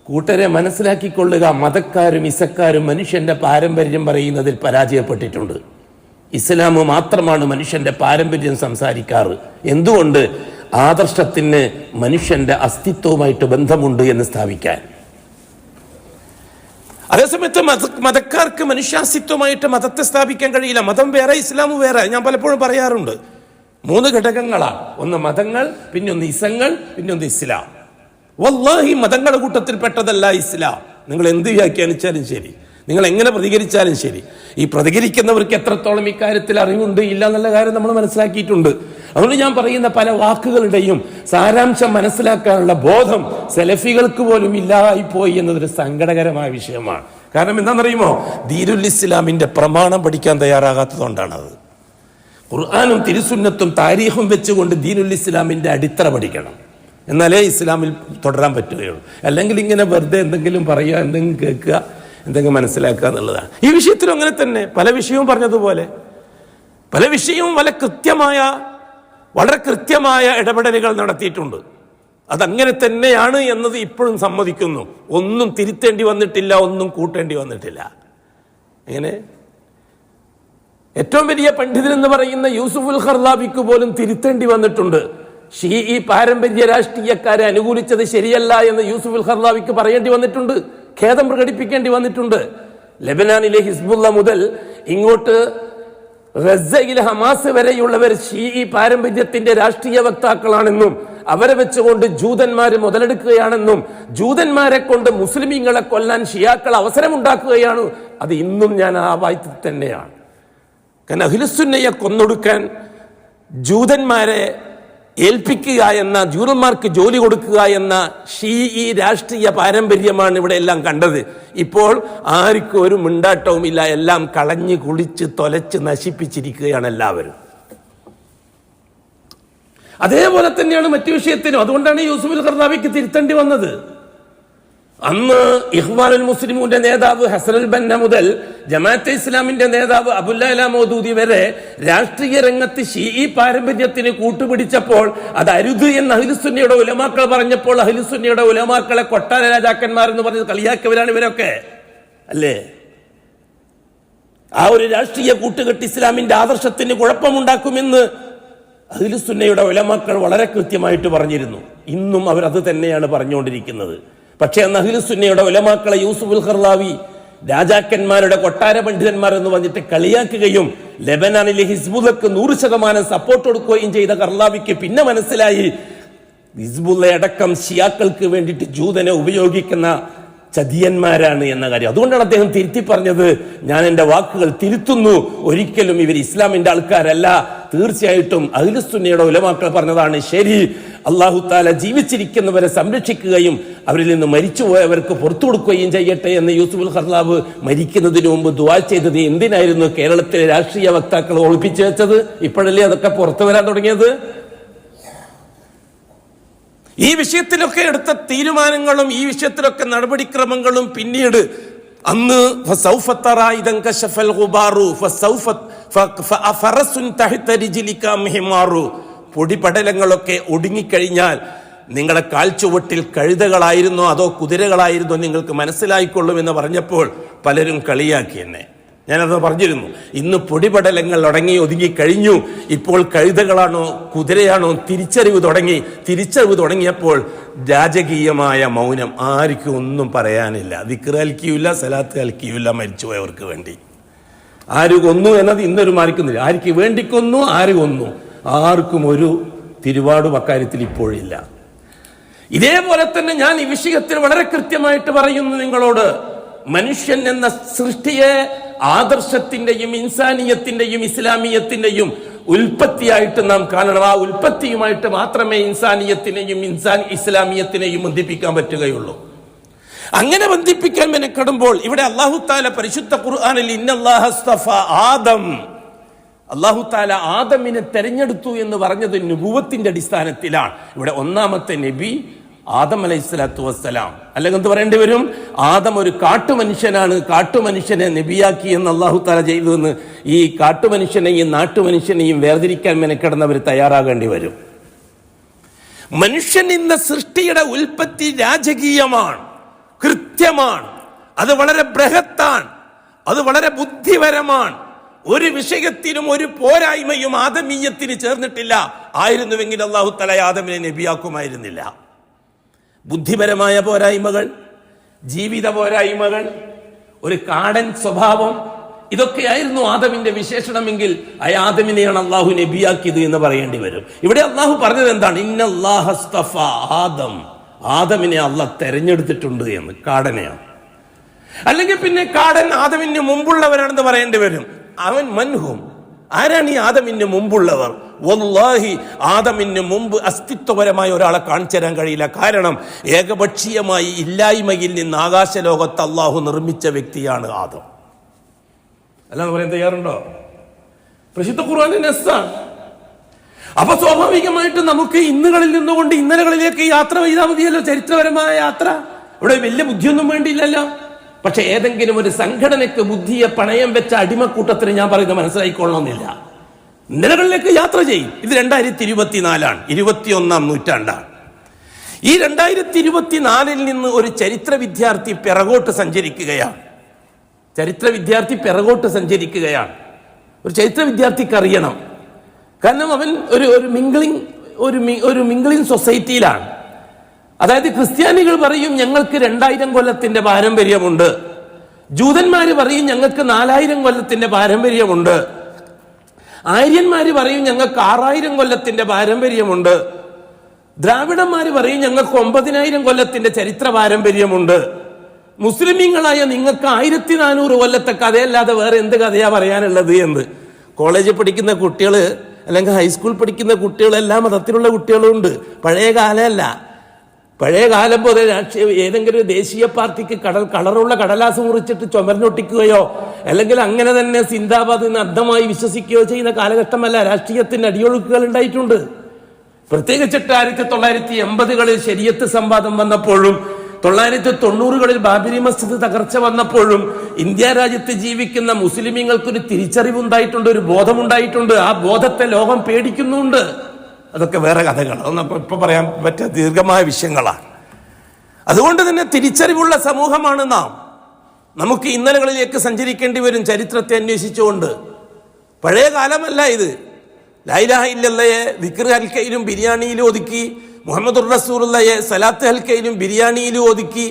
കൂട്ടരെ മനസ്സിലാക്കിക്കൊള്ളുക, മതക്കാരും ഇസക്കാരും മനുഷ്യന്റെ പാരമ്പര്യം പറയുന്നതിൽ പരാജയപ്പെട്ടിട്ടുണ്ട്. ഇസ്ലാം മാത്രമാണ് മനുഷ്യന്റെ പാരമ്പര്യം സംസാരിക്കാറ്. എന്തുകൊണ്ട്? ആദർശത്തിന് മനുഷ്യന്റെ അസ്തിത്വവുമായിട്ട് ബന്ധമുണ്ട് എന്ന് സ്ഥാപിക്കാൻ. അതേസമയത്ത് മതക്കാർക്ക് മനുഷ്യാസ്തിത്വമായിട്ട് മതത്തെ സ്ഥാപിക്കാൻ കഴിയില്ല. മതം വേറെ, ഇസ്ലാം വേറെ. ഞാൻ പലപ്പോഴും പറയാറുണ്ട്, 3 ഘടകങ്ങളാണ്. ഒന്ന് മതങ്ങൾ, പിന്നൊന്ന് ഇസങ്ങൾ, പിന്നൊന്ന് ഇസ്ലാം. വല്ലാഹി മതങ്ങളുടെ കൂട്ടത്തിൽപ്പെട്ടതല്ല ഇസ്ലാം. നിങ്ങൾ എന്ത് വ്യാഖ്യാനിച്ചാലും ശരി, നിങ്ങൾ എങ്ങനെ പ്രതികരിച്ചാലും ശരി, ഈ പ്രതികരിക്കുന്നവർക്ക് എത്രത്തോളം ഇക്കാര്യത്തിൽ അറിവുണ്ട് ഇല്ല എന്നുള്ള കാര്യം നമ്മൾ മനസ്സിലാക്കിയിട്ടുണ്ട്. അതുകൊണ്ട് ഞാൻ പറയുന്ന പല വാക്കുകളുടെയും സാരാംശം മനസ്സിലാക്കാനുള്ള ബോധം സലഫികൾക്ക് പോലും ഇല്ലാതായിപ്പോയി എന്നതൊരു സങ്കടകരമായ വിഷയമാണ്. കാരണം എന്താണെന്നറിയുമോ? ദീനുൽ ഇസ്ലാമിന്റെ പ്രമാണം പഠിക്കാൻ തയ്യാറാകാത്തതുകൊണ്ടാണത്. ഖുർആനും തിരുസുന്നത്തും താരീഖും വെച്ചുകൊണ്ട് ദീനുൽ ഇസ്ലാമിന്റെ അടിത്തറ പഠിക്കണം, എന്നാലേ ഇസ്ലാമിൽ തുടരാൻ പറ്റുകയുള്ളൂ. അല്ലെങ്കിൽ ഇങ്ങനെ വെറുതെ എന്തെങ്കിലും പറയുക, എന്തെങ്കിലും കേൾക്കുക, എന്തെങ്കിലും മനസ്സിലാക്കുക എന്നുള്ളതാണ്. ഈ വിഷയത്തിലും അങ്ങനെ തന്നെ പല വിഷയവും പറഞ്ഞതുപോലെ പല വിഷയവും വളരെ കൃത്യമായ ഇടപെടലുകൾ നടത്തിയിട്ടുണ്ട്. അതങ്ങനെ തന്നെയാണ് എന്നത് ഇപ്പോഴും സമ്മതിക്കുന്നു. ഒന്നും തിരുത്തേണ്ടി വന്നിട്ടില്ല, ഒന്നും കൂട്ടേണ്ടി വന്നിട്ടില്ല. എങ്ങനെ? ഏറ്റവും വലിയ പണ്ഡിതൻ എന്ന് പറയുന്ന യൂസുഫുൽ ഖർലാബിക്ക് പോലും തിരുത്തേണ്ടി വന്നിട്ടുണ്ട്. ഷീഈ പാരമ്പര്യ രാഷ്ട്രീയക്കാരെ അനുകൂലിച്ചത് ശരിയല്ല എന്ന് യൂസുഫുൽ ഖർലാബിക്ക് പറയേണ്ടി വന്നിട്ടുണ്ട്, ഖേദം പ്രകടിപ്പിക്കേണ്ടി വന്നിട്ടുണ്ട്. ലെബനാനിലെ ഹിസ്ബുള്ള മുതൽ ഇങ്ങോട്ട് ഗസയിലെ ഹമാസ് വരെയുള്ളവർ ഷീഈ പാരമ്പര്യത്തിന്റെ രാഷ്ട്രീയ വക്താക്കളാണെന്നും അവരെ വെച്ചുകൊണ്ട് ജൂതന്മാര് മുതലെടുക്കുകയാണെന്നും ജൂതന്മാരെ കൊണ്ട് മുസ്ലിമീങ്ങളെ കൊല്ലാൻ ഷിയാക്കൾ അവസരമുണ്ടാക്കുകയാണ്. അത് ഇന്നും ഞാൻ ആ വായ്പ തന്നെയാണ്. കാരണം അഹ്ലുസുന്നയെ കൊന്നൊടുക്കാൻ ജൂതന്മാരെ ഏൽപ്പിക്കുക എന്ന, ജൂതന്മാർക്ക് ജോലി കൊടുക്കുക എന്ന ഷീഈ രാഷ്ട്രീയ പാരമ്പര്യമാണ് ഇവിടെ എല്ലാം കണ്ടത്. ഇപ്പോൾ ആർക്കും ഒരു മിണ്ടാട്ടവും ഇല്ല, എല്ലാം കളഞ്ഞു കുളിച്ച് തൊലച്ച് നശിപ്പിച്ചിരിക്കുകയാണ് എല്ലാവരും. അതേപോലെ തന്നെയാണ് മറ്റു വിഷയത്തിനും. അതുകൊണ്ടാണ് യൂസുഫുൽ ഖർദാവിക്ക് തിരുത്തേണ്ടി വന്നത്. അന്ന് ഇഖ്വാനുൽ മുസ്ലിമൂന്റെ നേതാവ് ഹസനുൽ ബന്ന മുതൽ ജമാഅത്തെ ഇസ്ലാമിന്റെ നേതാവ് അബുല്ല മൗദൂദി വരെ രാഷ്ട്രീയ രംഗത്ത് ഷീഈ പാരമ്പര്യത്തിന് കൂട്ടുപിടിച്ചപ്പോൾ അത് അരുത് എന്ന് അഹ്ലുസുന്നയുടെ ഉലമാക്കൾ പറഞ്ഞപ്പോൾ അഹ്ലുസുന്നയുടെ ഉലമാക്കളെ കൊട്ടാര രാജാക്കന്മാരെന്ന് പറഞ്ഞ് കളിയാക്കിയവരാണ് ഇവരൊക്കെ, അല്ലേ? ആ ഒരു രാഷ്ട്രീയ കൂട്ടുകെട്ട് ഇസ്ലാമിന്റെ ആദർശത്തിന് കുഴപ്പമുണ്ടാക്കുമെന്ന് അഹ്ലുസുന്നയുടെ ഉലമാക്കൾ വളരെ കൃത്യമായിട്ട് പറഞ്ഞിരുന്നു. ഇന്നും അവരത് തന്നെയാണ് പറഞ്ഞുകൊണ്ടിരിക്കുന്നത്. പക്ഷേ അന്ന് അഹ്ലുസുന്നയുടെ ഉലമാക്കളെ യൂസുഫുൽ ഖർലാവി രാജാക്കന്മാരുടെ കൊട്ടാര പണ്ഡിതന്മാർ എന്ന് പറഞ്ഞിട്ട് കളിയാക്കുകയും ലെബനാനിലെ ഹിസ്ബുള്ളക്ക് 100% സപ്പോർട്ട് കൊടുക്കുകയും ചെയ്ത ഖർലാവിക്ക് പിന്നെ മനസ്സിലായി ഹിസ്ബുള്ള അടക്കം ഷിയാക്കൾക്ക് വേണ്ടിയിട്ട് ജൂതനെ ഉപയോഗിക്കുന്ന ചതിയന്മാരാണ് എന്ന കാര്യം. അതുകൊണ്ടാണ് അദ്ദേഹം തിരുത്തി പറഞ്ഞത്, ഞാൻ എന്റെ വാക്കുകൾ തിരുത്തുന്നു, ഒരിക്കലും ഇവർ ഇസ്ലാമിന്റെ ആൾക്കാരല്ല. തീർച്ചയായിട്ടും അഹ്ലുസുന്നയുടെ ഉലമാക്കൾ പറഞ്ഞതാണ് ശരി. അല്ലാഹു തആല ജീവിച്ചിരിക്കുന്നവരെ സംരക്ഷിക്കുകയും അവരിൽ നിന്ന് മരിച്ചുപോയവർക്ക് പുറത്തു കൊടുക്കുകയും ചെയ്യട്ടെ എന്ന് യൂസുഫുൽ ഖർലാവ് മരിക്കുന്നതിന് മുമ്പ് ദുആ ചെയ്തത് എന്തിനായിരുന്നു? കേരളത്തിലെ രാഷ്ട്രീയ വക്താക്കൾ ഒളിപ്പിച്ചു വെച്ചത്. ഇപ്പോഴല്ലേ അതൊക്കെ പുറത്തു വരാൻ തുടങ്ങിയത്? ഈ വിഷയത്തിലൊക്കെ എടുത്ത തീരുമാനങ്ങളും ഈ വിഷയത്തിലൊക്കെ നടപടിക്രമങ്ങളും പിന്നീട് അന്ന് പൊടിപടലങ്ങളൊക്കെ ഒടുങ്ങിക്കഴിഞ്ഞാൽ നിങ്ങളുടെ കാൽച്ചുവട്ടിൽ കഴുതകളായിരുന്നോ അതോ കുതിരകളായിരുന്നോ നിങ്ങൾക്ക് മനസ്സിലായിക്കൊള്ളുമെന്ന് പറഞ്ഞപ്പോൾ പലരും കളിയാക്കി എന്നെ. ഞാനത് പറഞ്ഞിരുന്നു. ഇന്ന് പൊടിപടലങ്ങൾ ഒതുങ്ങിക്കഴിഞ്ഞു. ഇപ്പോൾ കഴുതകളാണോ കുതിരയാണോ തിരിച്ചറിവ് തുടങ്ങിയപ്പോൾ രാജകീയമായ മൗനം. ആർക്കും ഒന്നും പറയാനില്ല. ദിക്ർ അൽക്കിയില്ല, സലാത്ത് അൽക്കിയില്ല മരിച്ചുപോയവർക്ക് വേണ്ടി. ആര് കൊന്നു എന്നത് ഇന്നൊരു മാറിക്കുന്നില്ല. ആർക്ക് വേണ്ടി കൊന്നു, ആര് കൊന്നു, ആർക്കും ഒരു തിരുവാടും അക്കാര്യത്തിൽ ഇപ്പോഴില്ല. ഇതേപോലെ തന്നെ ഞാൻ ഈ വിഷയത്തിൽ വളരെ കൃത്യമായിട്ട് പറയുന്നു നിങ്ങളോട്, മനുഷ്യൻ എന്ന സൃഷ്ടിയെ ആദർശത്തിന്റെയും ഇൻസാനിയത്തിന്റെയും ഇസ്ലാമിയത്തിന്റെയും ഉൽപ്പത്തിയായിട്ട് നാം കാണണം. ആ ഉൽപ്പത്തിയുമായിട്ട് മാത്രമേ ഇൻസാനിയത്തിനെയും ഇസ്ലാമിയത്തിനെയും ബന്ധിപ്പിക്കാൻ പറ്റുകയുള്ളൂ. അങ്ങനെ ബന്ധിപ്പിക്കാൻ മെനക്കെടുമ്പോൾ ഇവിടെ അല്ലാഹു തആല പരിശുദ്ധ ഖുർആനിൽ ഇന്നല്ലാഹ അസ്തഫ ആദം, അല്ലാഹു തആല ആദമിനെ തെരഞ്ഞെടുത്തു എന്ന് പറഞ്ഞത് നുബുവത്തിന്റെ അടിസ്ഥാനത്തിലാണ്. ഇവിടെ ഒന്നാമത്തെ നബി ആദം അലൈഹിസ്സലാത്തു വസ്സലാം. അല്ലെങ്കിൽ എന്ത് പറയേണ്ടി വരും? ആദം ഒരു കാട്ടുമനുഷ്യനാണ്, കാട്ടുമനുഷ്യനെ നബിയാക്കി എന്ന് അല്ലാഹു തആല ചെയ്തു എന്ന് ഈ കാട്ടുമനുഷ്യനെയും നാട്ടുമനുഷ്യനെയും വേർതിരിക്കാൻ മെനക്കെടുന്നവർ തയ്യാറാകേണ്ടി വരും. മനുഷ്യൻ എന്ന സൃഷ്ടിയുടെ ഉൽപ്പത്തി രാജകീയമാണ്, കൃത്യമാണ്, അത് വളരെ ബൃഹത്താണ്, അത് വളരെ ബുദ്ധിപരമാണ്. ഒരു വിഷയത്തിനും ഒരു പോരായ്മയും ആദമീയത്തിന് ചേർന്നിട്ടില്ല. ആയിരുന്നുവെങ്കിൽ അല്ലാഹു തആല ആദമിനെ നബിയാക്കുമായിരുന്നില്ല. ബുദ്ധിപരമായ പോരായ്മകൾ, ജീവിത പോരായ്മകൾ, ഒരു കാടൻ സ്വഭാവം, ഇതൊക്കെയായിരുന്നു ആദമിന്റെ വിശേഷണമെങ്കിൽ ആദമിനെയാണ് അള്ളാഹു നബിയാക്കിയത് എന്ന് പറയേണ്ടി വരും. ഇവിടെ അള്ളാഹു പറഞ്ഞത് എന്താണ്? ഇന്നല്ലാഹ അസ്തഫ ആദം, ആദമിനെ അള്ളാഹ് തെരഞ്ഞെടുത്തിട്ടുണ്ട് എന്ന്. കാടനെയാണ്. അല്ലെങ്കിൽ പിന്നെ കാടൻ ആദമിന് മുമ്പുള്ളവരാണെന്ന് പറയേണ്ടി വരും. അവൻ മൻഹും, ആരാണ് ഈ ആദമിന് മുമ്പുള്ളവർ? വല്ലാഹി ആദമിന് മുമ്പ് അസ്തിത്വപരമായ ഒരാളെ കാണിച്ചു തരാൻ കഴിയില്ല. കാരണം ഏകപക്ഷീയമായി ഇല്ലായ്മയിൽ നിന്ന് ആകാശലോകത്ത് അള്ളാഹു നിർമ്മിച്ച വ്യക്തിയാണ് ആദം. അല്ലാന്ന് പറയാൻ തയ്യാറുണ്ടോ? പരിശുദ്ധ ഖുർആനിന്റെ നസ്സാണ്. അപ്പൊ സ്വാഭാവികമായിട്ട് നമുക്ക് ഇന്നുകളിൽ നിന്നുകൊണ്ട് ഇന്നലകളിലേക്ക് യാത്ര ചെയ്താൽ മതിയല്ലോ. ചരിത്രപരമായ യാത്ര. ഇവിടെ വലിയ ബുദ്ധിയൊന്നും വേണ്ടിയില്ലല്ലോ. പക്ഷെ ഏതെങ്കിലും ഒരു സംഘടനയ്ക്ക് ബുദ്ധിയെ പണയം വെച്ച അടിമക്കൂട്ടത്തിന് ഞാൻ പറയുന്നത് മനസ്സിലായിക്കൊള്ളണമെന്നില്ല. ഇന്നലകളിലേക്ക് യാത്ര ചെയ്യും. ഇത് 2024 21-ാം നൂറ്റാണ്ടാണ്. ഈ 2024 നിന്ന് ഒരു ചരിത്ര വിദ്യാർത്ഥി പിറകോട്ട് സഞ്ചരിക്കുകയാണ്. ഒരു ചരിത്ര വിദ്യാർത്ഥിക്ക് അറിയണം. കാരണം അവൻ ഒരു മിംഗ്ലിംഗ് സൊസൈറ്റിയിലാണ്. അതായത് ക്രിസ്ത്യാനികൾ പറയും ഞങ്ങൾക്ക് 2000 കൊല്ലത്തിന്റെ പാരമ്പര്യമുണ്ട്, ജൂതന്മാര് പറയും ഞങ്ങൾക്ക് 4000 കൊല്ലത്തിന്റെ പാരമ്പര്യമുണ്ട്, ആര്യന്മാര് പറയും ഞങ്ങൾക്ക് 6000 കൊല്ലത്തിന്റെ പാരമ്പര്യമുണ്ട്, ദ്രാവിഡന്മാര് പറയും ഞങ്ങൾക്ക് 9000 കൊല്ലത്തിന്റെ ചരിത്ര പാരമ്പര്യമുണ്ട്, മുസ്ലിമീങ്ങളായ നിങ്ങൾക്ക് 1400 കൊല്ലത്തെ കഥയല്ലാതെ വേറെ എന്ത് കഥയാ പറയാനുള്ളത് എന്ന്. കോളേജിൽ പഠിക്കുന്ന കുട്ടികൾ അല്ലെങ്കിൽ ഹൈസ്കൂൾ പഠിക്കുന്ന കുട്ടികൾ എല്ലാ മതത്തിലുള്ള കുട്ടികളുണ്ട്. പഴയ കാലമല്ല. പഴയ കാലം പോലെ ഏതെങ്കിലും ദേശീയ പാർട്ടിക്ക് കളറുള്ള കടലാസ് മുറിച്ചിട്ട് ചുമരിനൊട്ടിക്കുകയോ അല്ലെങ്കിൽ അങ്ങനെ തന്നെ സിന്ദാബാദ് എന്ന് അർത്ഥമായി വിശ്വസിക്കുകയോ ചെയ്യുന്ന കാലഘട്ടമല്ല. രാഷ്ട്രീയത്തിന് അടിയൊഴുക്കുകൾ ഉണ്ടായിട്ടുണ്ട്. പ്രത്യേകിച്ചിട്ട് 1980-കളിൽ ശരീഅത്ത് സംവാദം വന്നപ്പോഴും 990-കളിൽ ബാബരി മസ്ജിദ് തകർച്ച വന്നപ്പോഴും ഇന്ത്യ രാജ്യത്ത് ജീവിക്കുന്ന മുസ്ലിമീങ്ങൾക്കൊരു തിരിച്ചറിവുണ്ടായിട്ടുണ്ട്, ഒരു ബോധമുണ്ടായിട്ടുണ്ട്. ആ ബോധത്തെ ലോകം പേടിക്കുന്നുണ്ട്. അതൊക്കെ വേറെ കഥകൾ, അതൊന്നും ഇപ്പൊ പറയാൻ പറ്റിയ ദീർഘമായ വിഷയങ്ങളാണ്. അതുകൊണ്ട് തന്നെ തിരിച്ചറിവുള്ള സമൂഹമാണ് നാം. നമുക്ക് ഇന്നലകളിലേക്ക് സഞ്ചരിക്കേണ്ടി വരും ചരിത്രത്തെ അന്വേഷിച്ചുകൊണ്ട്. പഴയ കാലമല്ല ഇത്. ലാ ഇലാഹ ഇല്ലല്ലയെ ദിക്ർ ഹൽക്കയിലും ബിരിയാണിയിലും ഒതുക്കി, മുഹമ്മദുർ റസൂലുള്ളയെ സലാത്ത് ഹൽക്കയിലും ബിരിയാണിയിലും ഒതുക്കി,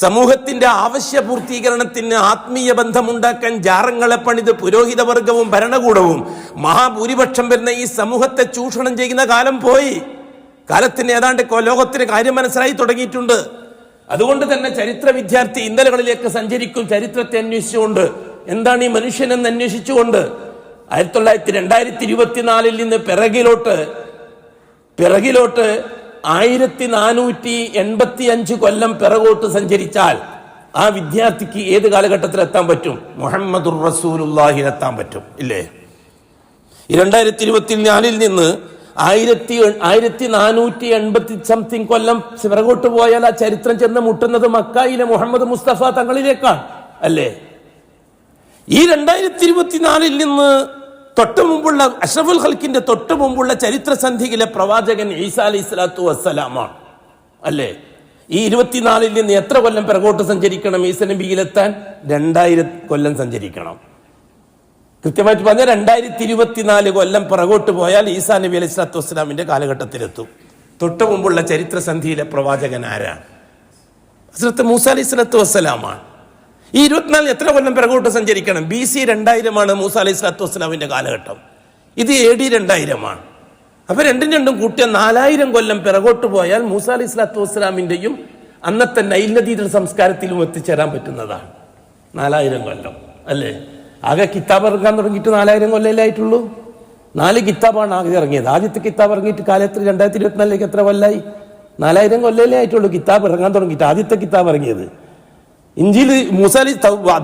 സമൂഹത്തിന്റെ ആവശ്യ പൂർത്തീകരണത്തിന് ആത്മീയ ബന്ധമുണ്ടാക്കാൻ ജാറങ്ങളെ പണിത് പുരോഹിത വർഗവും ഭരണകൂടവും മഹാഭൂരിപക്ഷം വരുന്ന ഈ സമൂഹത്തെ ചൂഷണം ചെയ്യുന്ന കാലം പോയി. കാലത്തിന് ഏതാണ്ട് ലോകത്തിന് കാര്യം മനസ്സിലായി തുടങ്ങിയിട്ടുണ്ട്. അതുകൊണ്ട് തന്നെ ചരിത്ര വിദ്യാർത്ഥി ഇന്നലകളിലേക്ക് സഞ്ചരിക്കും, ചരിത്രത്തെ അന്വേഷിച്ചുകൊണ്ട്. എന്താണ് ഈ മനുഷ്യനെന്ന് അന്വേഷിച്ചുകൊണ്ട്. 2024 നിന്ന് പിറകിലോട്ട് 1485 കൊല്ലം പിറകോട്ട് സഞ്ചരിച്ചാൽ ആ വിദ്യാർത്ഥിക്ക് ഏത് കാലഘട്ടത്തിൽ എത്താൻ പറ്റും? മുഹമ്മദുർ റസൂലുള്ളാഹിൽ എത്താൻ പറ്റും, ഇല്ലേ? 2024 നിന്ന് 1480 സംതിങ് കൊല്ലം പിറകോട്ട് പോയാൽ ആ ചരിത്രം ചെന്ന് മുട്ടുന്നത് മക്കയിലെ മുഹമ്മദ് മുസ്തഫ തങ്ങളിലേക്കാണ്, അല്ലേ? ഈ 2024 നിന്ന് തൊട്ട് മുമ്പുള്ള അഷ്റഫുൽ ഖൽക്കിന്റെ തൊട്ട് മുമ്പുള്ള ചരിത്രസന്ധിയിലെ പ്രവാചകൻ ഈസാ അലൈഹി സ്വലാത്തു വസ്സലാമാണ്, അല്ലേ? ഈ 24 നിന്ന് എത്ര കൊല്ലം പിറകോട്ട് സഞ്ചരിക്കണം ഈസാ നബിയിലെത്താൻ? 2000 കൊല്ലം സഞ്ചരിക്കണം. കൃത്യമായിട്ട് പറഞ്ഞാൽ 2024 കൊല്ലം പിറകോട്ട് പോയാൽ ഈസാ നബി അലൈഹി സ്വലാത്തു വസ്സലാമിന്റെ കാലഘട്ടത്തിലെത്തും. തൊട്ട് മുമ്പുള്ള ചരിത്രസന്ധിയിലെ പ്രവാചകൻ ആരാണ്? ഹസ്രത്ത് മൂസ അലൈഹി സ്വലാത്തു വസ്സലാമാണ്. ഈ 24 എത്ര കൊല്ലം പിറകോട്ട് സഞ്ചരിക്കണം? BC 2000 മൂസ അലൈഹി സ്വലാത്തു വസ്സലാമിന്റെ കാലഘട്ടം. ഇത് AD 2000. അപ്പൊ രണ്ടും കൂട്ടിയ 4000 കൊല്ലം പിറകോട്ട് പോയാൽ മൂസ അലൈഹി സ്വലാത്തു വസ്സലാമിന്റെയും അന്നത്തെ നൈൽ നദീതട സംസ്കാരത്തിലും എത്തിച്ചേരാൻ പറ്റുന്നതാണ്. 4000 കൊല്ലം, അല്ലേ? ആകെ കിതാബ് ഇറങ്ങാൻ തുടങ്ങിയിട്ട് 4000 കൊല്ലമായിട്ടുള്ളൂ. 4 കിതാബാണ് ആകെ ഇറങ്ങിയത്. ആദ്യത്തെ കിതാബ് ഇറങ്ങിയിട്ട് കാലത്തിൽ 2024 എത്ര കൊല്ലായി? 4000 കൊല്ലമല്ലേ ആയിട്ടുള്ളൂ കിതാബ് ഇറങ്ങാൻ തുടങ്ങിയിട്ട്. ആദ്യത്തെ കിതാബ് ഇറങ്ങിയത് ഇഞ്ചിയിൽ മൂസ അലി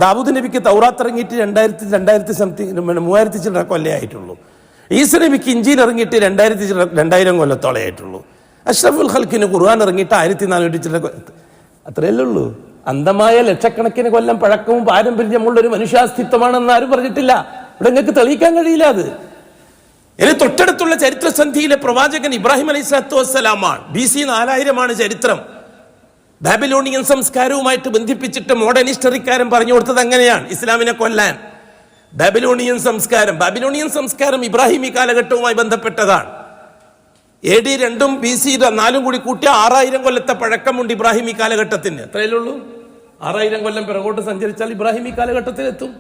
ദാവൂദ് നബിക്ക് തൗറാത്ത് ഇറങ്ങിയിട്ട് 2000 സംതിങ് 3000 ചില്ലറ കൊല്ലം ആയിട്ടുള്ളൂ. ഈസ നബിക്ക് ഇഞ്ചിയിൽ ഇറങ്ങിയിട്ട് 2000 കൊല്ലത്തോളം ആയിട്ടുള്ളൂ. അഷ്റഫുൽ ഖൽക്കിന് ഖുർആൻ ഇറങ്ങിയിട്ട് 1400 ചില്ലറ, അത്രയല്ലേ ഉള്ളൂ. അന്ധമായ ലക്ഷക്കണക്കിന് കൊല്ലം പഴക്കവും പാരമ്പര്യമുള്ള ഒരു മനുഷ്യാസ്തിത്വമാണെന്ന് ആരും പറഞ്ഞിട്ടില്ല. ഇവിടെ നിങ്ങൾക്ക് തെളിയിക്കാൻ കഴിയില്ല അത്. ഇനി തൊട്ടടുത്തുള്ള ചരിത്രസന്ധിയിലെ പ്രവാചകൻ ഇബ്രാഹിം അലൈഹി സ്വലാത്തു വസ്സലാമാണ്. BC 4000 ചരിത്രം. ബാബിലോണിയൻ സംസ്കാരവുമായിട്ട് ബന്ധിപ്പിച്ചിട്ട് മോഡേൺ ഹിസ്റ്ററിക്കാരൻ പറഞ്ഞു കൊടുത്തത് അങ്ങനെയാണ് ഇസ്ലാമിനെ കൊല്ലാൻ. ബാബിലോണിയൻ സംസ്കാരം ഇബ്രാഹിമി കാലഘട്ടവുമായി ബന്ധപ്പെട്ടതാണ്. AD 2 BC 4 കൂടി കൂട്ടിയ 6000 കൊല്ലത്തെ പഴക്കമുണ്ട് ഇബ്രാഹിമി കാലഘട്ടത്തിന്. എത്രയല്ലേ ഉള്ളൂ? 6000 കൊല്ലം പിറകോട്ട് സഞ്ചരിച്ചാൽ ഇബ്രാഹിമി കാലഘട്ടത്തിലെത്തും.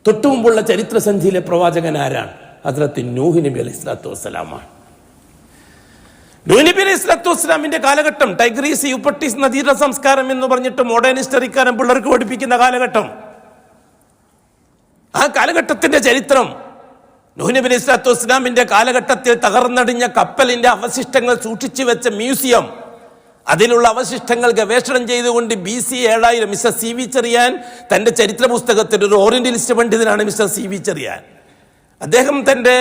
തൊട്ടുമുമ്പുള്ള ചരിത്രസന്ധിയിലെ പ്രവാചകൻ ആരാണ്? ഹദ്റത്ത് നൂഹ് നബി അലൈഹി സ്വലാത്തു വസ്സലാമാണ്. നൂഹ് നബി അലൈഹി സ്വലാത്തു വസ്സലാമിന്റെ കാലഘട്ടം ടൈഗ്രീസ് യൂഫ്രട്ടീസ് നദീതട സംസ്കാരം എന്ന് പറഞ്ഞിട്ട് മോഡേൺ ഹിസ്റ്ററിക്കാരൻ പിള്ളേർക്ക് പഠിപ്പിക്കുന്ന കാലഘട്ടം. ആ കാലഘട്ടത്തിന്റെ ചരിത്രം, നൂഹ് നബി അലൈഹി സ്വലാത്തു വസ്സലാമിന്റെ കാലഘട്ടത്തിൽ തകർന്നടിഞ്ഞ കപ്പലിന്റെ അവശിഷ്ടങ്ങൾ സൂക്ഷിച്ചു വെച്ച മ്യൂസിയം, അതിലുള്ള അവശിഷ്ടങ്ങൾ ഗവേഷണം ചെയ്തുകൊണ്ട് BC 7000 മിസ്റ്റർ CB ചെറിയാൻ തന്റെ ചരിത്ര പുസ്തകത്തിൽ, ഒരു ഓറിയന്റലിസ്റ്റ് പണ്ഡിതനാണ് മിസ്റ്റർ CB ചെറിയാൻ, അദ്ദേഹം തന്റെ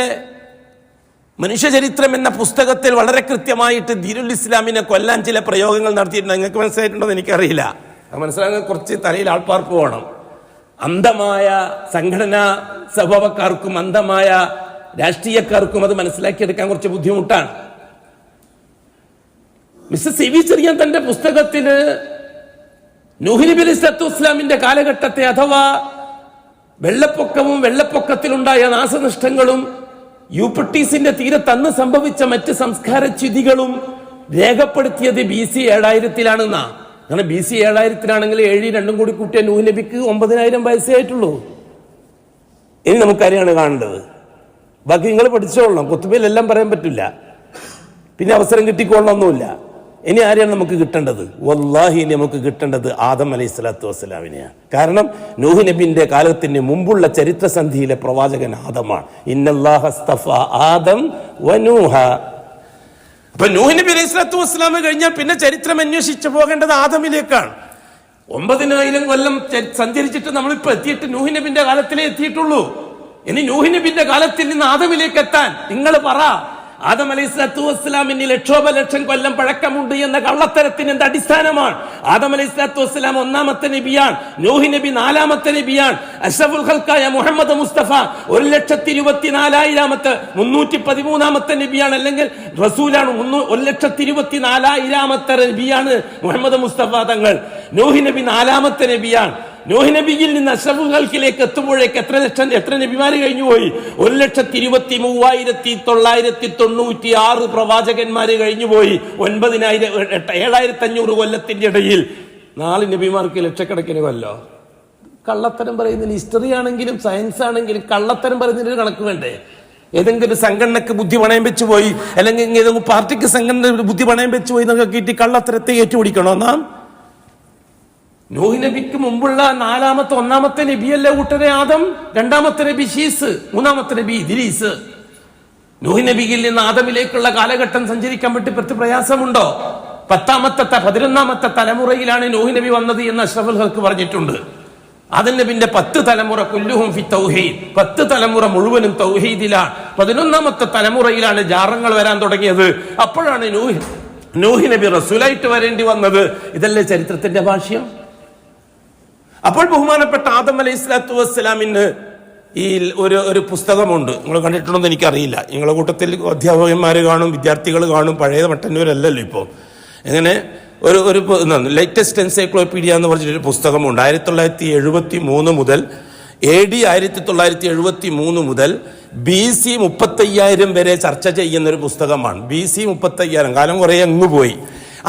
മനുഷ്യചരിത്രം എന്ന പുസ്തകത്തിൽ വളരെ കൃത്യമായിട്ട് ദീനുൽ ഇസ്ലാമിനെ കൊല്ലാൻ ചില പ്രയോഗങ്ങൾ നടത്തിയിട്ടുണ്ട്. നിങ്ങൾക്ക് മനസ്സിലായിട്ടുണ്ടോ എന്ന് എനിക്കറിയില്ല. മനസ്സിലാക്കാൻ കുറച്ച് തലയിൽ ആൾപ്പാർപ്പ് വേണം. അന്ധമായ സംഘടനാ സ്വഭാവക്കാർക്കും അന്ധമായ രാഷ്ട്രീയക്കാർക്കും അത് മനസ്സിലാക്കിയെടുക്കാൻ കുറച്ച് ബുദ്ധിമുട്ടാണ്. മിസ്റ്റർ CB ചെറിയാൻ തന്റെ പുസ്തകത്തിന് നൂഹ് നബി അലൈഹി സ്വലാത്തു വസ്സലാമിന്റെ കാലഘട്ടത്തെ അഥവാ വെള്ളപ്പൊക്കവും വെള്ളപ്പൊക്കത്തിലുണ്ടായ നാശനഷ്ടങ്ങളും യൂഫ്രട്ടീസിന്റെ തീരത്ത് അന്ന് സംഭവിച്ച മറ്റ് സംസ്കാര ച്യുതികളും രേഖപ്പെടുത്തിയത് BC 7000 അങ്ങനെ BC 7000 7 2 കൂടി കൂട്ടിയ നൂഹ് നബിക്ക് 9000 വയസ്സേ ആയിട്ടുള്ളൂ. ഇനി നമുക്കറിയാണ് കാണേണ്ടത്. ബാക്കി നിങ്ങൾ പഠിച്ചോളണം. കുത്തുബയിലെല്ലാം പറയാൻ പറ്റില്ല, പിന്നെ അവസരം കിട്ടിക്കൊള്ളണമെന്നില്ല. ഇനി ആരെയാണ് നമുക്ക് കിട്ടേണ്ടത്? വല്ലാഹി ഇനി നമുക്ക് കിട്ടേണ്ടത് ആദം അലൈഹി സ്വലാത്തു വസ്സലാമിനെയാണ്. കാരണം നൂഹ് നബിന്റെ കാലത്തിന് മുമ്പുള്ള ചരിത്രസന്ധിയിലെ പ്രവാചകൻ ആദമാണ്. ഇന്നല്ലാഹ അസ്തഫ ആദം വനൂഹ. അപ്പൊ നൂഹ് നബി അലൈഹി സ്വലാത്തു വസ്സലാം കഴിഞ്ഞാൽ പിന്നെ ചരിത്രം അന്വേഷിച്ചു പോകേണ്ടത് ആദമിലേക്കാണ്. 9000 കൊല്ലം സഞ്ചരിച്ചിട്ട് നമ്മളിപ്പോ എത്തിയിട്ട് നൂഹ് നബിന്റെ കാലത്തിലേ എത്തിയിട്ടുള്ളൂ. ഇനി നൂഹ് നബിന്റെ കാലത്തിൽ നിന്ന് ആദമിലേക്ക് എത്താൻ നിങ്ങൾ പറ, ആദം അലൈഹിസ്സലാത്തു വസ്സലാമിന് ലക്ഷോപലക്ഷം കൊല്ലം പഴക്കമുണ്ട് എന്ന കള്ളത്തരത്തിന് എന്ത് അടിസ്ഥാനമാണ്? ആദം അലൈഹിസ്സലാത്തു വസ്സലാം ഒന്നാമത്തെ നബിയാണ്, നൂഹ് നബി നാലാമത്തെ നബിയാണ്, അഷ്റഫുൽ ഖൽഖായ മുഹമ്മദ് മുസ്തഫ 1,24,000 313 നബിയാണ്, അല്ലെങ്കിൽ റസൂലാണ്. 1,24,000 നബിയാണ് മുഹമ്മദ് മുസ്തഫ തങ്ങൾ. നൂഹ് നബി നാലാമത്തെ നബിയാണ്. നൂഹ് നബിയിൽ നിന്ന് അഷ്റഫുൽ ഖൽഖിലേക്ക് എത്തുമ്പോഴേക്ക് എത്ര നബിമാര് കഴിഞ്ഞു പോയി? 1,33,996 പ്രവാചകന്മാര് കഴിഞ്ഞുപോയി. 7,500 കൊല്ലത്തിന്റെ ഇടയിൽ 4 നബിമാർക്ക് ലക്ഷക്കണക്കിന് കൊല്ലോ. കള്ളത്തരം പറയുന്നതിന് ഹിസ്റ്ററി ആണെങ്കിലും സയൻസ് ആണെങ്കിലും കള്ളത്തരം പറയുന്നതിന് കണക്ക് വേണ്ടേ? ഏതെങ്കിലും സംഘടനക്ക് ബുദ്ധി പണയം വെച്ച് പോയി, അല്ലെങ്കിൽ ഏതെങ്കിലും പാർട്ടിക്ക് സംഘടന ബുദ്ധി പണയം വെച്ച് പോയി എന്നൊക്കെ കിട്ടി കള്ളത്തരത്തെ ഏറ്റുപിടിക്കണോ നാം? നൂഹ് നബിക്ക് മുമ്പുള്ള ഒന്നാമത്തെ നബിയല്ലേ കൂട്ടരെ ആദം, രണ്ടാമത്തെ നബി ശീസ്, മൂന്നാമത്തെ നബി ഇദ്രീസ്. നൂഹ് നബിയിൽ നിന്ന് ആദമിലേക്കുള്ള കാലഘട്ടം സഞ്ചരിക്കാൻ പറ്റി പ്രയാസമുണ്ടോ? 11ാമത്തെ തലമുറയിലാണ് നൂഹ് നബി വന്നത് എന്ന് അഷ്റഫുൽ ഖൽഖ് പറഞ്ഞിട്ടുണ്ട്. ആദം നബിന്റെ 10 തലമുറ കുല്ലുഹും ഫി തൗഹീദ്, 10 തലമുറ മുഴുവനും തൗഹീദിലാണ്. 11ാമത്തെ തലമുറയിലാണ് ജാറങ്ങൾ വരാൻ തുടങ്ങിയത്. അപ്പോഴാണ് നൂഹ് നബി റസൂലായിട്ട് വരേണ്ടി വന്നത്. ഇതല്ലേ ചരിത്രത്തിന്റെ ഭാഷ്യം? അപ്പോൾ ബഹുമാനപ്പെട്ട ആദം അലൈഹിസ്സലാത്തു വസ്സലാമിന് ഈ ഒരു പുസ്തകമുണ്ട്. നിങ്ങൾ കണ്ടിട്ടുണ്ടോന്ന് എനിക്കറിയില്ല. നിങ്ങളുടെ കൂട്ടത്തിൽ അധ്യാപകന്മാർ കാണും, വിദ്യാർത്ഥികൾ കാണും. പഴയ മട്ടന്നൂരല്ലല്ലോ ഇപ്പോൾ. എങ്ങനെ ഒരു ലേറ്റസ്റ്റ് എൻസൈക്ലോപീഡിയ എന്ന് പറഞ്ഞിട്ടൊരു പുസ്തകമുണ്ട്. 1973 മുതൽ AD 1973 മുതൽ BC 35,000 വരെ ചർച്ച ചെയ്യുന്നൊരു പുസ്തകമാണ്. BC 35,000 കാലം കുറേ അങ്ങ് പോയി.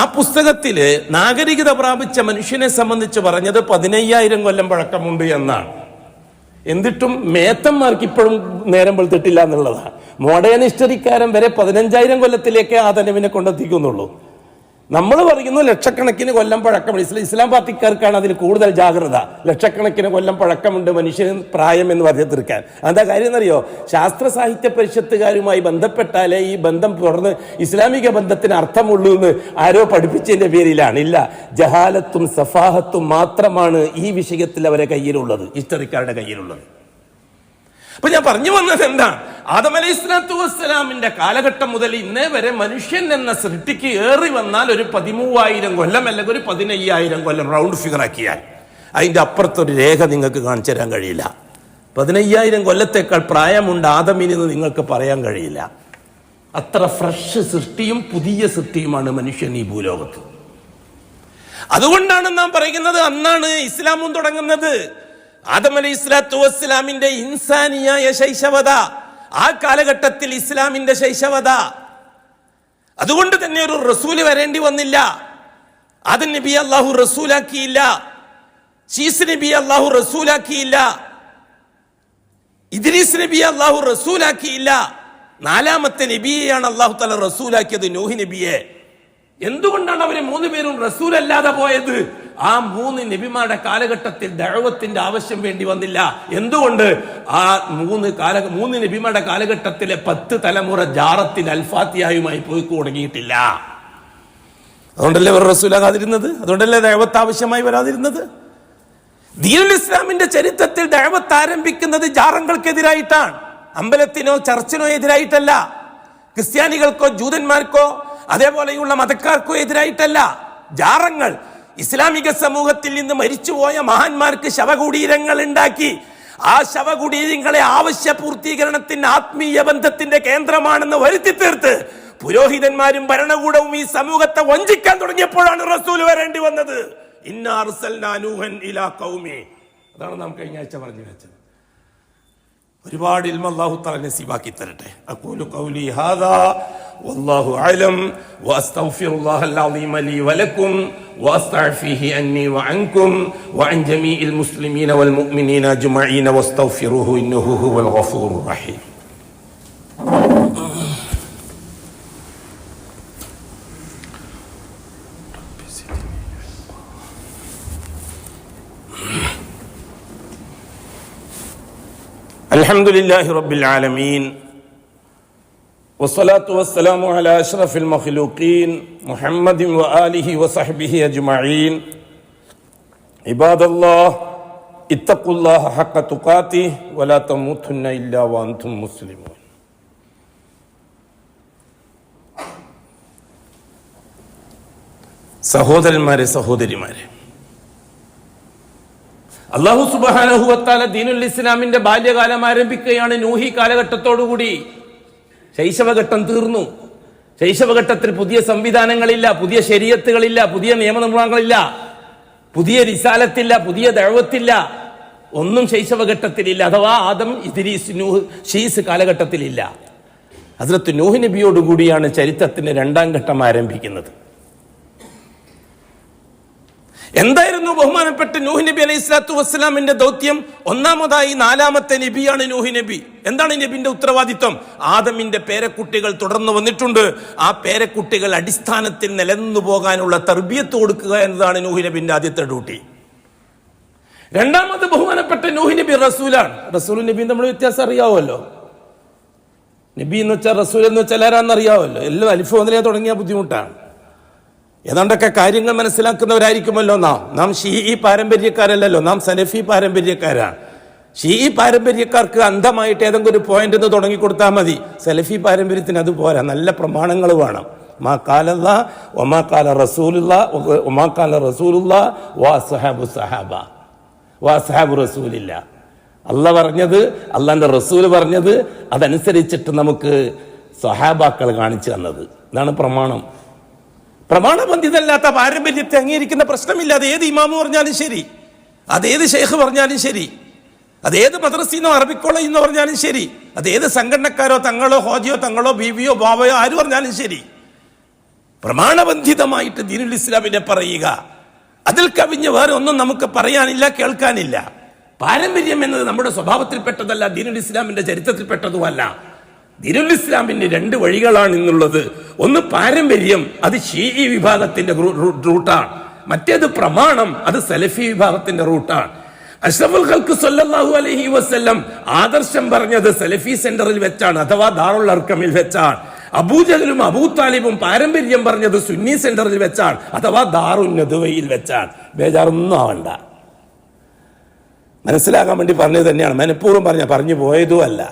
ആ പുസ്തകത്തില് നാഗരികത പ്രാപിച്ച മനുഷ്യനെ സംബന്ധിച്ച് പറഞ്ഞത് 15,000 കൊല്ലം പഴക്കമുണ്ട് എന്നാണ്. എന്നിട്ടും മേത്തന്മാർക്ക് ഇപ്പോഴും നേരം വെളുത്തിട്ടില്ല എന്നുള്ളതാണ്. മോഡേൺ ഹിസ്റ്ററിക്കാരൻ വരെ 15,000 കൊല്ലത്തിലേക്ക് ആദം നബിയെ കൊണ്ടെത്തിക്കുന്നുള്ളൂ. നമ്മൾ പറയുന്നു ലക്ഷക്കണക്കിന് കൊല്ലം പഴക്കം. ഇസ്ലാം പാർട്ടിക്കാർക്കാണ് അതിന് കൂടുതൽ ജാഗ്രത. ലക്ഷക്കണക്കിന് കൊല്ലം പഴക്കമുണ്ട് മനുഷ്യന് പ്രായം എന്ന് പറഞ്ഞു തീർക്കാൻ. എന്താ കാര്യം എന്നറിയോ? ശാസ്ത്ര സാഹിത്യ പരിഷത്തുകാരുമായി ബന്ധപ്പെട്ടാലേ ഈ ബന്ധം തുടർന്ന് ഇസ്ലാമിക ബന്ധത്തിന് അർത്ഥമുള്ളൂ എന്ന് ആരോ പഠിപ്പിച്ചതിന്റെ പേരിലാണ്. ഇല്ല, ജഹാലത്തും സഫാഹത്തും മാത്രമാണ് ഈ വിഷയത്തിൽ അവരെ കയ്യിലുള്ളത്, ഹിസ്റ്ററിക്കാരുടെ കയ്യിലുള്ളത്. അപ്പൊ ഞാൻ പറഞ്ഞു വന്നത് എന്താണ്? ആദം അലൈഹിസ്സലാത്തു വസ്സലാമിന്റെ കാലഘട്ടം മുതൽ ഇന്നേ വരെ മനുഷ്യൻ എന്ന സൃഷ്ടിക്ക് ഏറി വന്നാൽ ഒരു 13,000 കൊല്ലം അല്ലെങ്കിൽ ഒരു 15,000 കൊല്ലം റൗണ്ട് ഫിഗർ ആക്കിയാൽ അതിന്റെ അപ്പുറത്തൊരു രേഖ നിങ്ങൾക്ക് കാണിച്ചു തരാൻ കഴിയില്ല. 15,000 കൊല്ലത്തേക്കാൾ പ്രായമുണ്ട് ആദമിനെന്ന് നിങ്ങൾക്ക് പറയാൻ കഴിയില്ല. അത്ര ഫ്രഷ് സൃഷ്ടിയും പുതിയ സൃഷ്ടിയുമാണ് മനുഷ്യൻ ഈ ഭൂലോകത്ത്. അതുകൊണ്ടാണ് നാം പറയുന്നത് അന്നാണ് ഇസ്ലാമും തുടങ്ങുന്നത്. ആദം അലൈഹിസ്സലാത്തു വസ്സലാമിന്റെ ഇൻസാനിയായ ശൈശവത, ആ കാലഘട്ടത്തിൽ ഇസ്ലാമിന്റെ ശൈശവത. അതുകൊണ്ട് തന്നെ ഒരു റസൂല് വരേണ്ടി വന്നില്ല. ആദം നബി അല്ലാഹു റസൂലാക്കിയില്ല, ശീസ് നബി അല്ലാഹു റസൂലാക്കിയില്ല, ഇദ്രീസ് നബി അല്ലാഹു റസൂലാക്കിയില്ല. 4ാമത്തെ നബിയെയാണ് അല്ലാഹു തആല റസൂലാക്കിയത്, നൂഹ് നബിയെ. എന്തുകൊണ്ടാണ് അവര് 3 പേരും റസൂൽ അല്ലാതെ പോയത്? ആ 3 നബിമാരുടെ കാലഘട്ടത്തിൽ ദഅവത്തിന്റെ ആവശ്യം വേണ്ടി വന്നില്ല. എന്തുകൊണ്ട്? ആ 3 നബിമാരുടെ കാലഘട്ടത്തിലെ 10 തലമുറ ജാറത്തിൽ അൽഫാത്തിയായുമായി പോയി തുടങ്ങിയിട്ടില്ല. അതുകൊണ്ടല്ലേ അവർ റസൂലാകാതിരുന്നത്, അതുകൊണ്ടല്ലേ ദഅവത്ത് ആവശ്യമായി വരാതിരുന്നത്. ദീനുൽ ഇസ്ലാമിന്റെ ചരിത്രത്തിൽ ദഅവത്ത് ആരംഭിക്കുന്നത് ജാറങ്ങൾക്കെതിരായിട്ടാണ്, അമ്പലത്തിനോ ചർച്ചിനോ എതിരായിട്ടല്ല, ക്രിസ്ത്യാനികൾക്കോ ജൂതന്മാർക്കോ അതേപോലെയുള്ള മതക്കാർക്കോ എതിരായിട്ടല്ല. ജാറങ്ങൾ ഇസ്ലാമിക സമൂഹത്തിൽ നിന്ന് മരിച്ചുപോയ മഹാന്മാർക്ക് ശവകുടീരങ്ങൾ ഉണ്ടാക്കി ആ ശവകുടീരങ്ങളെ ആവശ്യ പൂർത്തീകരണത്തിന് ആത്മീയ ബന്ധത്തിന്റെ കേന്ദ്രമാണെന്ന് വരുത്തി തീർത്ത് പുരോഹിതന്മാരും ഭരണകൂടവും ഈ സമൂഹത്തെ വഞ്ചിക്കാൻ തുടങ്ങിയപ്പോഴാണ് റസൂൽ വരേണ്ടി വന്നത്. ഇന്നാ അർസൽനാ നൂഹൻ ഇലാ ഖൗമി. അതാണ് നാം കഴിഞ്ഞ ആഴ്ച പറഞ്ഞു വെച്ചത്. ഒരുപാട് ഇൽമ അല്ലാഹു തആല നസീബാക്കി തരട്ടെ. അഖൂലു ഖൗലി ഹാദാ വല്ലാഹു അഅലം വഅസ്തഗ്ഫിറുല്ലാഹൽ അളീമ ലീ വലക്കും വഅസ്തഗ്ഫിഹി അന്നി വഅൻകും വഅൻ ജമീഇൽ മുസ്ലിമീന വൽ മുഅ്മിനീന അജ്മഈന വസ്തഗ്ഫിറുഹു ഇന്നഹു ഹുവൽ ഗഫൂറുർ റഹീം. അൽഹംദുലില്ലാഹി റബ്ബിൽ ആലമീൻ വസ്സലാത്തു വസ്സലാമു അലാ അഷ്റഫിൽ മഖ്ലൂഖീൻ മുഹമ്മദിൻ വആലിഹി വസഹ്ബിഹി അജ്മഈൻ. ഇബാദല്ലാഹ് ഇത്തഖുല്ലാഹ ഹഖ്ക തുഖാതിഹി വലാ തമൂതുന്ന ഇല്ലാ വഅൻതും മുസ്ലിമൂൻ. സഹോദരന്മാരെ, സഹോദരിമാരെ, അല്ലാഹു സുബ്ഹാനഹു വ തആല ദീനുൽ ഇസ്ലാമിന്റെ ബാല്യകാലം ആരംഭിക്കുകയാണ് നൂഹി കാലഘട്ടത്തോടുകൂടി. ശൈശവഘട്ടം തീർന്നു. ശൈശവഘട്ടത്തിൽ പുതിയ സംവിധാനങ്ങളില്ല, പുതിയ ശരീഅത്തുകളില്ല, പുതിയ നിയമനിർമ്മാണങ്ങളില്ല, പുതിയ റിസാലത്തില്ല, പുതിയ ദഅവത്തില്ല, ഒന്നും ശൈശവഘട്ടത്തിലില്ല. അഥവാ ആദം, ഇദ്രീസ്, നൂഹ്, ഷീസ് കാലഘട്ടത്തിലില്ല. ഹസ്രത്ത് നൂഹ് നബിയോടുകൂടിയാണ് ചരിത്രത്തിന്റെ രണ്ടാം ഘട്ടം ആരംഭിക്കുന്നത്. എന്തായിരുന്നു ബഹുമാനപ്പെട്ട നൂഹ് നബി അലൈഹി സ്വലാത്തു വസ്സലാമിന്റെ ദൗത്യം? ഒന്നാമതായി 4ാമത്തെ നബിയാണ് നൂഹ് നബി. എന്താണ് നബിന്റെ ഉത്തരവാദിത്വം? ആദമിന്റെ പേരക്കുട്ടികൾ തുടർന്ന് വന്നിട്ടുണ്ട്. ആ പേരക്കുട്ടികൾ അടിസ്ഥാനത്തിൽ നിലനിന്നു പോകാനുള്ള തർബിയത്ത് കൊടുക്കുക എന്നതാണ് നൂഹ് നബിന്റെ ആദ്യത്തെ ഡ്യൂട്ടി. രണ്ടാമത് ബഹുമാനപ്പെട്ട നൂഹ് നബി റസൂലാണ്. റസൂൽ നബി നമ്മൾ വ്യത്യാസം അറിയാവുമല്ലോ. നബി എന്ന് വെച്ചാൽ റസൂൽ എന്ന് വെച്ചാൽ ആരാന്നറിയാവുമല്ലോ. എല്ലാം അലിഫ് മുതലേ തുടങ്ങിയ ബുദ്ധിമുട്ടാണ്. ഏതാണ്ടൊക്കെ കാര്യങ്ങൾ മനസ്സിലാക്കുന്നവരായിരിക്കുമല്ലോ നാം ഷീഈ പാരമ്പര്യക്കാരല്ലല്ലോ, നാം സലഫി പാരമ്പര്യക്കാരാണ്. ഷീഈ പാരമ്പര്യക്കാർക്ക് അന്ധമായിട്ട് ഏതെങ്കിലും ഒരു പോയിന്റ് എന്ന് തുടങ്ങിക്കൊടുത്താൽ മതി. സലഫി പാരമ്പര്യത്തിന് അത് പോരാ, നല്ല പ്രമാണങ്ങൾ വേണം. മാ ഖാലല്ലാ വമാ ഖാല റസൂലുള്ളാ വമാ ഖാല റസൂലുള്ളാ വഅസ്ഹാബു സഹാബ വഅസ്ഹാബു റസൂലില്ലാ. അല്ലാഹ് പറഞ്ഞത്, അള്ളാന്റെ റസൂൽ പറഞ്ഞത്, അതനുസരിച്ചിട്ട് നമുക്ക് സഹാബാക്കൾ കാണിച്ചു തന്നത്. ഇതാണ് പ്രമാണം. പ്രമാണബന്ധിതല്ലാത്ത പാരമ്പര്യത്തെ അംഗീകരിക്കുന്ന പ്രശ്നമില്ല. അത് ഏത് ഇമാമ് പറഞ്ഞാലും ശരി, അതേത് ഷെയ്ഖ് പറഞ്ഞാലും ശരി, അതേത് മദ്രസീന്നോ അറബിക് കോളേജിന്നോ പറഞ്ഞാലും ശരി, അതേത് സംഘടനക്കാരോ തങ്ങളോ ഹോജിയോ തങ്ങളോ ബീവിയോ ബാബയോ ആര് പറഞ്ഞാലും ശരി, പ്രമാണബന്ധിതമായിട്ട് ദീനുൽ ഇസ്ലാമിനെ പറയുക. അതിൽ കവിഞ്ഞ് വേറെ ഒന്നും നമുക്ക് പറയാനില്ല, കേൾക്കാനില്ല. പാരമ്പര്യം എന്നത് നമ്മുടെ സ്വഭാവത്തിൽപ്പെട്ടതല്ല, ദീനുൽ ഇസ്ലാമിന്റെ ചരിത്രത്തിൽപ്പെട്ടതുമല്ല. ദീനുൽ ഇസ്ലാമിന്റെ 2 വഴികളാണ് ഇന്നുള്ളത്. ഒന്ന് പാരമ്പര്യം, അത് ഷീഈ വിഭാഗത്തിന്റെ റൂട്ടാണ്. മറ്റേത് പ്രമാണം, അത് സലഫി വിഭാഗത്തിന്റെ റൂട്ടാണ്. അഷ്റഫുൽ ഖൽഖ് സല്ലല്ലാഹു അലൈഹി വസല്ലം ആദർശം പറഞ്ഞത് സലഫി സെന്ററിൽ വെച്ചാണ്, അഥവാ ദാറുൽ അർക്കമിൽ വെച്ചാണ്. അബൂജഹലും അബൂ താലിബും പാരമ്പര്യം പറഞ്ഞത് സുന്നി സെന്ററിൽ വെച്ചാണ്, അഥവാ ദാറുൻ നദുവയിൽ വെച്ചാണ്. ബേജാറൊന്നും ആവണ്ട, മനസ്സിലാക്കാൻ വേണ്ടി പറഞ്ഞത് തന്നെയാണ്. മനഃപൂർവ്വം പറഞ്ഞു പോയതും അല്ല.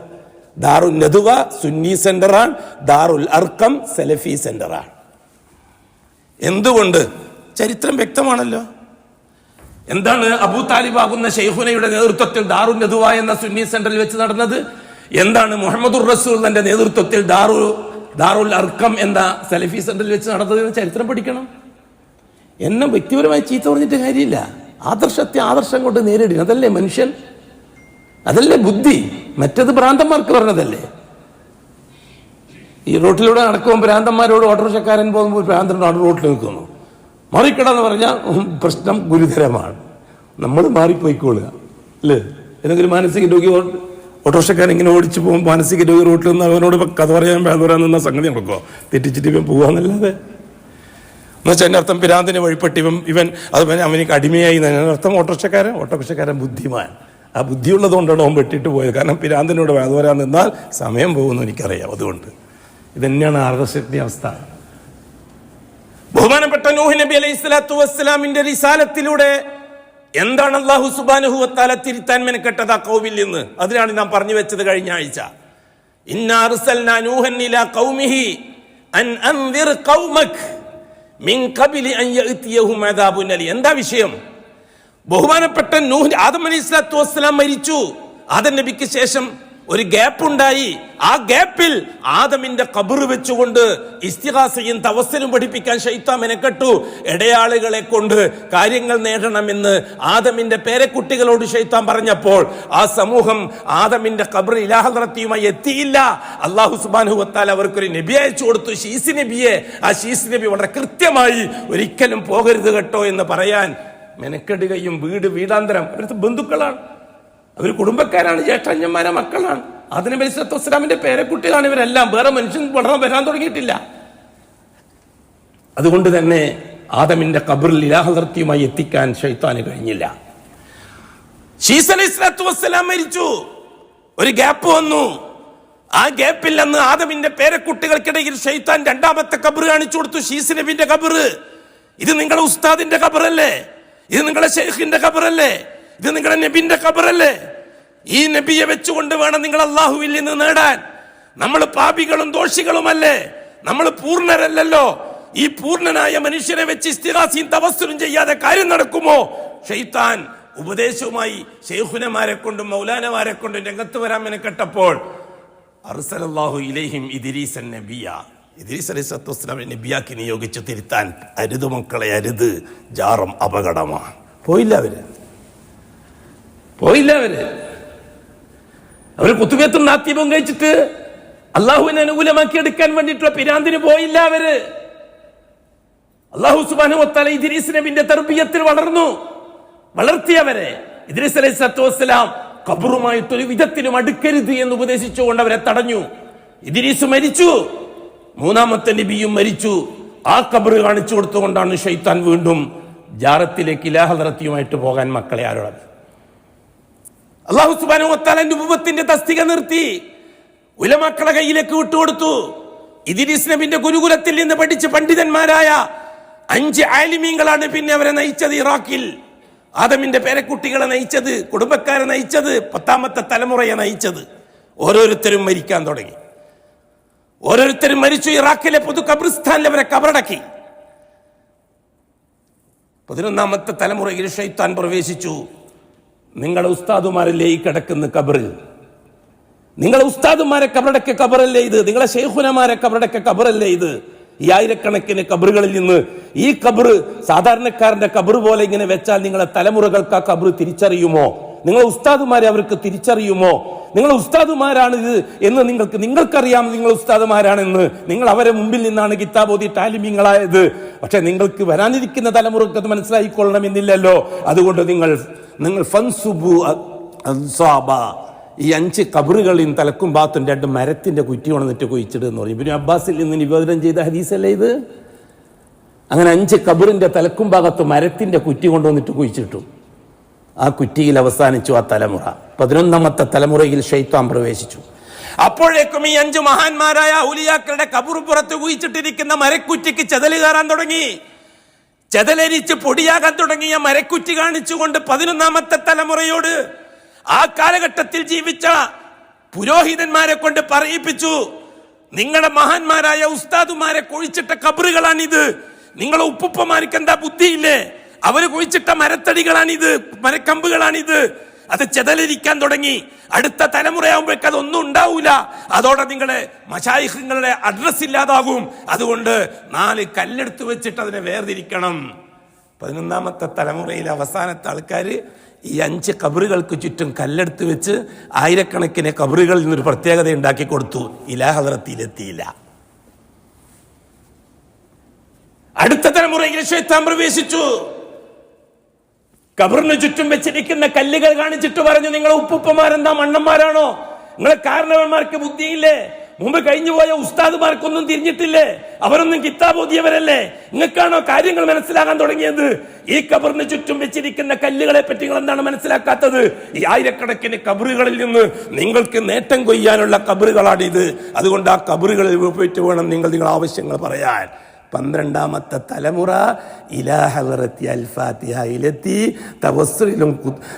ദാറുൽ നദുവ സുന്നി സെന്ററാണ്, ദാറുൽ അർക്കം സലഫി സെന്ററാണ്. എന്തുകൊണ്ട്? ചരിത്രം വ്യക്തമാണല്ലോ. എന്താണ് അബൂ താലിബാകുന്ന ശൈഖുനയുടെ നേതൃത്വത്തിൽ ദാറുൽ നദുവ എന്ന സുന്നി സെന്ററിൽ വെച്ച് നടന്നത്? എന്താണ് മുഹമ്മദുർ റസൂലിന്റെ നേതൃത്വത്തിൽ ദാറുൽ അർക്കം എന്ന സലഫി സെന്ററിൽ വെച്ച് നടന്നത്? ചരിത്രം പഠിക്കണം. എന്നെ വ്യക്തിപരമായി ചീത്ത പറഞ്ഞിട്ട് കാര്യമില്ല. ആദർശത്തെ ആദർശം കൊണ്ട് നേരിടുക, അതല്ലേ മനുഷ്യൻ, അതല്ലേ ബുദ്ധി. മറ്റത് ഭ്രാന്തന്മാർക്ക് പറഞ്ഞതല്ലേ. ഈ റോട്ടിലൂടെ നടക്കുമ്പോൾ ഭ്രാന്തന്മാരോട് ഓട്ടോറിക്ഷക്കാരൻ പോകുമ്പോൾ ഭ്രാന്തനാണ് റോട്ടിൽ നിൽക്കുന്നു. മാറിക്കിടാന്ന് പറഞ്ഞാൽ പ്രശ്നം ഗുരുതരമാണ്. നമ്മൾ മാറിപ്പോയിക്കൊള്ളുക അല്ലേ. ഏതെങ്കിലും മാനസിക രോഗി ഓട്ടോറിക്ഷക്കാരൻ ഇങ്ങനെ ഓടിച്ചു പോകുമ്പോൾ മാനസിക രോഗി റോട്ടിൽ നിന്ന് അവനോട് കഥ പറയാൻ നിന്ന സംഗതി നടക്കുമോ? തെറ്റിച്ചിട്ട് ഇവൻ പോകാന്നല്ലാതെ. എന്നുവെച്ചാൽ എൻ്റെ അർത്ഥം പിരാന്തിന് വഴിപ്പെട്ട് ഇവൻ അവനിക്ക് അടിമയായി. അർത്ഥം ഓട്ടോറിക്ഷക്കാരൻ ബുദ്ധിമാൻ. ആ ബുദ്ധിയുള്ളതുകൊണ്ടാണ് അവൻ വെട്ടിട്ട് പോയത്. കാരണം പിരാന്തിനോട് വേദ വരാൻ നിന്നാൽ സമയം പോകുന്നു എനിക്കറിയാം. അതുകൊണ്ട് ഇതന്നെയാണ് ആദർശത്തിന്റെ അവസ്ഥ. ബഹുമാനപ്പെട്ട നൂഹ് നബി അലൈഹി സ്വലാത്തു വസ്സലാമിന്റെ റിസാലത്തിലൂടെ എന്താണ് അല്ലാഹു സുബ്ഹാനഹു വ തആല തിരുത്താൻ മെനക്കെട്ടത് ആ ഖൗമിൽ നിന്ന്? അതിനാണ് നാം പറഞ്ഞു വെച്ചത് കഴിഞ്ഞ ആഴ്ച. ഇന്നാ അർസൽനാ നൂഹൻ ഇലാ ഖൗമിഹി അൻ അൻദിർ ഖൗമക മിൻ ഖബ്ലി അൻ യഅതിയഹും അദാബുൻ അലീം. എന്താ വിഷയം? ബഹുമാനപ്പെട്ട നൂഹ്, ആദം അലൈഹി സ്വലാത്തു വസ്സലാം മരിച്ചു. ആദം നബിക്ക് ശേഷം ഒരു ഗ്യാപ്പ് ഉണ്ടായി. ആ ഗ്യാപ്പിൽ ആദമിന്റെ ഖബർ വെച്ചുകൊണ്ട് ഇസ്തിഗാസയും തവസ്സലും പഠിപ്പിക്കാൻ ശൈത്താൻ മെനക്കെട്ടു. ഇടയാളുകളെ കൊണ്ട് കാര്യങ്ങൾ നേടണമെന്ന് ആദമിന്റെ പേരക്കുട്ടികളോട് ശൈത്താൻ പറഞ്ഞപ്പോൾ ആ സമൂഹം ആദമിന്റെ ഖബർ ഇലാ ഹദ്റത്തിയുമായി എത്തിയില്ല. അല്ലാഹു സുബ്ഹാനഹു വ തആല അവർക്കൊരു നബി അയച്ചു കൊടുത്തു, ശീസ് നബിയെ. ആ ശീസ് നബി വളരെ കൃത്യമായി ഒരിക്കലും പോകരുത് കേട്ടോ എന്ന് പറയാൻ മെനക്കെടുകയും വീടാന്തരം അവരുടെ ബന്ധുക്കളാണ്, അവർ കുടുംബക്കാരാണ്, ജ്യേഷ്ഠന്മാരെ മക്കളാണ്. ആദം നബി സ്വല്ലല്ലാഹു അലൈഹി വസല്ലമിന്റെ പേരക്കുട്ടികളാണ് ഇവരെല്ലാം. വേറെ മനുഷ്യൻ വരാൻ തുടങ്ങിയിട്ടില്ല. അതുകൊണ്ട് തന്നെ ആദമിന്റെ ഖബറിൽ ഇലാ ഹദ്റത്തിയുമായി എത്തിക്കാൻ ശൈത്താന് കഴിഞ്ഞില്ല. ശീസ് അലൈഹി സ്വലാത്തു വസ്സലാം മരിച്ചു. ഒരു ഗ്യാപ്പ് വന്നു. ആ ഗ്യാപ്പിൽ അന്ന് ആദമിന്റെ പേരക്കുട്ടികൾക്കിടയിൽ ശൈത്താൻ 2ാമത്തെ ഖബർ കാണിച്ചു കൊടുത്തു, ശീസ് നബിന്റെ ഖബർ. ഇത് നിങ്ങളുടെ ഉസ്താദിന്റെ ഖബറല്ലേ? ഇത് നിങ്ങളുടെ ഷെയ്ഖിന്റെ ഖബറല്ലേ? ഇത് നിങ്ങളുടെ നബിന്റെ ഖബറല്ലേ? ഈ നബിയെ വെച്ചുകൊണ്ട് വേണം നിങ്ങൾ അല്ലാഹുവിൽ നിന്ന് നേടാൻ. നമ്മൾ പാപികളും ദോഷികളുമല്ലേ, നമ്മൾ പൂർണ്ണരല്ലല്ലോ. ഈ പൂർണ്ണനായ മനുഷ്യനെ വെച്ച് ഇസ്തിഗാസയും തവസ്സുലും ചെയ്യാതെ കാര്യം നടക്കുമോ? ശൈത്താൻ ഉപദേശവുമായി ശൈഖുനമാരെ കൊണ്ടും മൗലാനമാരെ കൊണ്ടും രംഗത്ത് വരാൻ മെനക്കെട്ടപ്പോൾ അർസലല്ലാഹു ഇലൈഹിം ഇദ്രീസൻ നബിയ, ഇദ്രീസ് അലൈഹിസ്സലാത്തു വസ്സലാമിനെ നബിയാക്കി നിയോഗിച്ച് തിരുത്താൻ. അരുത് മക്കളെ, അരുത്, ജാറം അപകടമാണ്. പോയില്ല അവര് കുത്തുബിയത്തും നാത്യമവും കഴിച്ചിട്ട് അള്ളാഹുവിനെ അനുകൂലമാക്കി എടുക്കാൻ വേണ്ടിയിട്ടുള്ള പിരാന്തിന് പോയില്ല അവര്. അള്ളാഹു സുബ്ഹാനഹു വ തആല ഇദ്രീസ് നബിയുടെ തർബിയത്തിൽ വളർത്തിയവരെ. ഇദ്രീസ് അലൈഹിസ്സലാത്തു വസ്സലാം ഖബറുമായിട്ട് ഒരു വിധത്തിലും അടുക്കരുത് എന്ന് ഉപദേശിച്ചുകൊണ്ട് അവരെ തടഞ്ഞു. ഇദ്രീസ് മരിച്ചു, മൂന്നാമത്തെ നബിയും മരിച്ചു. ആ ഖബർ കാണിച്ചു കൊടുത്തുകൊണ്ടാണ് ശൈത്താൻ വീണ്ടും ജാറത്തിലേക്ക് ഇലാ ഹദ്റത്തിയുമായിട്ട് പോകാൻ മക്കളെ ആരോടത്. അല്ലാഹു സുബ്ഹാനഹു വ തആല നുബുവത്തിന്റെ തസ്തിക നിർത്തി ഉലമാക്കളെ കയ്യിലേക്ക് വിട്ടുകൊടുത്തു. ഇദ്രീസ് നബിന്റെ ഗുരുകുലത്തിൽ നിന്ന് പഠിച്ച് പണ്ഡിതന്മാരായ 5 ആലിമീങ്ങളാണ് പിന്നെ അവരെ നയിച്ചത്. ഇറാഖിൽ ആദമിന്റെ പേരക്കുട്ടികളെ നയിച്ചത്, കുടുംബക്കാരെ നയിച്ചത്, 10ാമത്തെ തലമുറയെ നയിച്ചത്. ഓരോരുത്തരും മരിക്കാൻ തുടങ്ങി, ഓരോരുത്തരും മരിച്ചു. ഇറാഖിലെ പൊതു ഖബർസ്ഥാനിൽ അവരെ കബറടക്കി. 11ാമത്തെ തലമുറയിൽ ശൈത്താൻ പ്രവേശിച്ചു. നിങ്ങളുടെ ഉസ്താദുമാരല്ലേ ഈ കിടക്കുന്ന കബറിൽ, നിങ്ങളെ ഉസ്താദുമാരെ കബറടക്കിയ കബറല്ലേ ഇത്, നിങ്ങളെ ശൈഖുനമാരെ കബറടക്കിയ കബറല്ലേ ഇത്? ഈ ആയിരക്കണക്കിന് കബറുകളിൽ നിന്ന് ഈ കബറ് സാധാരണക്കാരന്റെ കബറ് പോലെ ഇങ്ങനെ വെച്ചാൽ നിങ്ങളെ തലമുറകൾക്ക് ആ കബറ് തിരിച്ചറിയുമോ? നിങ്ങളെ ഉസ്താദുമാരെ അവർക്ക് തിരിച്ചറിയുമോ? നിങ്ങളെ ഉസ്താദുമാരാണിത് എന്ന് നിങ്ങൾക്കറിയാം. നിങ്ങൾ ഉസ്താദുമാരാണെന്ന്, നിങ്ങൾ അവരെ മുമ്പിൽ നിന്നാണ് കിതാബോധി താലിമീങ്ങളായത്. പക്ഷെ നിങ്ങൾക്ക് വരാനിരിക്കുന്ന തലമുറക്ക് അത് മനസ്സിലായിക്കൊള്ളണമെന്നില്ലല്ലോ. അതുകൊണ്ട് നിങ്ങൾ ഫൻസുബു അൻസാബ, ഈ 5 കബറുകളിൽ തലക്കും ഭാഗത്തും 2 മരത്തിന്റെ കുറ്റി കൊണ്ടിട്ട് കുഴിച്ചിടുന്ന് പറയും. ഇബ്നു അബ്ബാസിൽ നിന്ന് നിവേദനം ചെയ്ത ഹദീസല്ലേ ഇത്? അങ്ങനെ 5 കബറിന്റെ തലക്കും ഭാഗത്ത് മരത്തിന്റെ കുറ്റി കൊണ്ടുവന്നിട്ട് കുഴിച്ചിട്ടു. ആ കുറ്റിയിൽ അവസാനിച്ചു ആ തലമുറ. 11ാമത്തെ തലമുറയിൽ ശൈത്താൻ പ്രവേശിച്ചു. അപ്പോഴേക്കും ഈ 5 മഹാന്മാരായ ഔലിയാക്കളുടെ കബറുപുറത്ത് കുഴിച്ചിട്ടിരിക്കുന്ന മരക്കുറ്റിക്ക് ചെതല് കയറാൻ തുടങ്ങി. ചെതലരിച്ച് പൊടിയാകാൻ തുടങ്ങിയ മരക്കുറ്റി കാണിച്ചുകൊണ്ട് 11ാമത്തെ തലമുറയോട് ആ കാലഘട്ടത്തിൽ ജീവിച്ച പുരോഹിതന്മാരെ കൊണ്ട് പറയിപ്പിച്ചു, നിങ്ങളുടെ മഹാന്മാരായ ഉസ്താദുമാരെ കുഴിച്ചിട്ട കബറുകളാണിത്. നിങ്ങളെ ഉപ്പുപ്പമാർക്ക് എന്താ ബുദ്ധിയില്ലേ? അവര് കുഴിച്ചിട്ട മരത്തടികളാണിത്, മരക്കമ്പുകളാണിത്. അത് ചെതലരിക്കാൻ തുടങ്ങി. അടുത്ത തലമുറയാകുമ്പോഴേക്ക് അതൊന്നും ഉണ്ടാവൂല. അതോടെ നിങ്ങളുടെ മശായിഖുകളുടെ അഡ്രസ് ഇല്ലാതാകും. അതുകൊണ്ട് 4 കല്ലെടുത്ത് വെച്ചിട്ട് അതിനെ വേർതിരിക്കണം. 11ാമത്തെ തലമുറയിലെ അവസാനത്തെ ആൾക്കാര് ഈ 5 കബറുകൾക്ക് ചുറ്റും കല്ലെടുത്ത് വെച്ച് ആയിരക്കണക്കിന് കബറുകളിൽ നിന്നൊരു പ്രത്യേകത ഉണ്ടാക്കി കൊടുത്തു. ഇലാ ഹദ്റത്തിലെത്തിയില്ല. അടുത്ത തലമുറയിൽ ശൈത്താൻ പ്രവേശിച്ചു. കബറിന് ചുറ്റും വെച്ചിരിക്കുന്ന കല്ലുകൾ കാണിച്ചിട്ട് പറഞ്ഞു, നിങ്ങളെ ഉപ്പുപ്പമാരെന്താ മണ്ണന്മാരാണോ? നിങ്ങളെ കാരണവന്മാർക്ക് ബുദ്ധിയില്ലേ? മുമ്പ് കഴിഞ്ഞുപോയ ഉസ്താദുമാർക്കൊന്നും തിരിഞ്ഞിട്ടില്ലേ? അവരൊന്നും കിതാബോധിയവരല്ലേ? നിങ്ങൾക്കാണോ കാര്യങ്ങൾ മനസ്സിലാകാൻ തുടങ്ങിയത്? ഈ കബറിന് ചുറ്റും വെച്ചിരിക്കുന്ന കല്ലുകളെ പറ്റി നിങ്ങൾ എന്താണ് മനസ്സിലാക്കാത്തത്? ഈ ആയിരക്കണക്കിന് കബറുകളിൽ നിന്ന് നിങ്ങൾക്ക് നേട്ടം കൊയ്യാനുള്ള കബറുകളാണിത്. അതുകൊണ്ട് ആ കബറുകളിൽ പോയിട്ട് വേണം നിങ്ങളുടെ ആവശ്യങ്ങൾ പറയാൻ. 12ാമത്തെ തലമുറ ഇലാ ഹദ്റത്തി അൽ ഫാത്തിഹയിലെത്തി.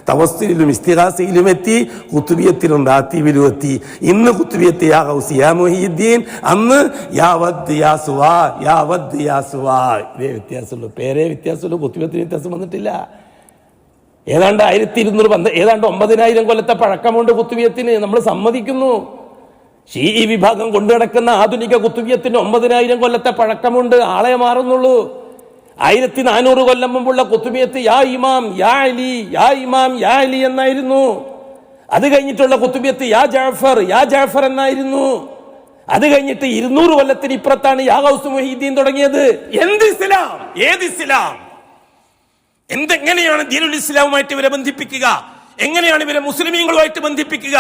തവസ്സുലിലും ഇസ്തിഗാസയിലും എത്തി, കുത്തുബിയത്തിലും റാത്തീബിലും എത്തി. ഇന്ന് കുത്തുബിയത്ത് യാ ഗൗസി യാ മുഹീദ്ദീൻ, അന്ന് യാ വദ് യാ സുവാ, യാ വദ് യാ സുവാ. ഇതേ വ്യത്യാസമുള്ളൂ, പേരേ വ്യത്യാസമുള്ളൂ. കുത്തുബിയത്തിന് വ്യത്യാസം വന്നിട്ടില്ല. ഏതാണ്ട് 1200 ഏതാണ്ട് 9000 കൊല്ലത്തെ പഴക്കമുണ്ട് കുത്തുബിയത്തിന്. നമ്മൾ സമ്മതിക്കുന്നു. ഷീഈ വിഭാഗം കൊണ്ടു നടക്കുന്ന ആധുനിക കുത്തുബിയത്തിന് 9000 കൊല്ലത്തെ പഴക്കമുണ്ട്. ആളെ മാറുന്നുള്ളൂ. 1400 കൊല്ലം മുമ്പുള്ള കുത്തുബിയത്ത് യാ ഇമാം യാ അലി, യാ ഇമാം യാ അലി എന്നായിരുന്നു. അത് കഴിഞ്ഞിട്ടുള്ള കുത്തുബിയത്ത് യാ ജാഫർ, യാ ജാഫർ എന്നായിരുന്നു. അത് കഴിഞ്ഞിട്ട് 200 കൊല്ലത്തിന് ഇപ്പുറത്താണ് യാ ഗൗസ് മുഹീദ്ദീൻ തുടങ്ങിയത്. എന്ത് ഇസ്ലാം? ഏത് ഇസ്ലാം? എന്തെങ്ങനെയാണ് ദീനുൽ ഇസ്ലാമുമായിട്ട് ഇവരെ ബന്ധിപ്പിക്കുക? എങ്ങനെയാണ് ഇവരെ മുസ്ലിമീങ്ങളുമായിട്ട് ബന്ധിപ്പിക്കുക?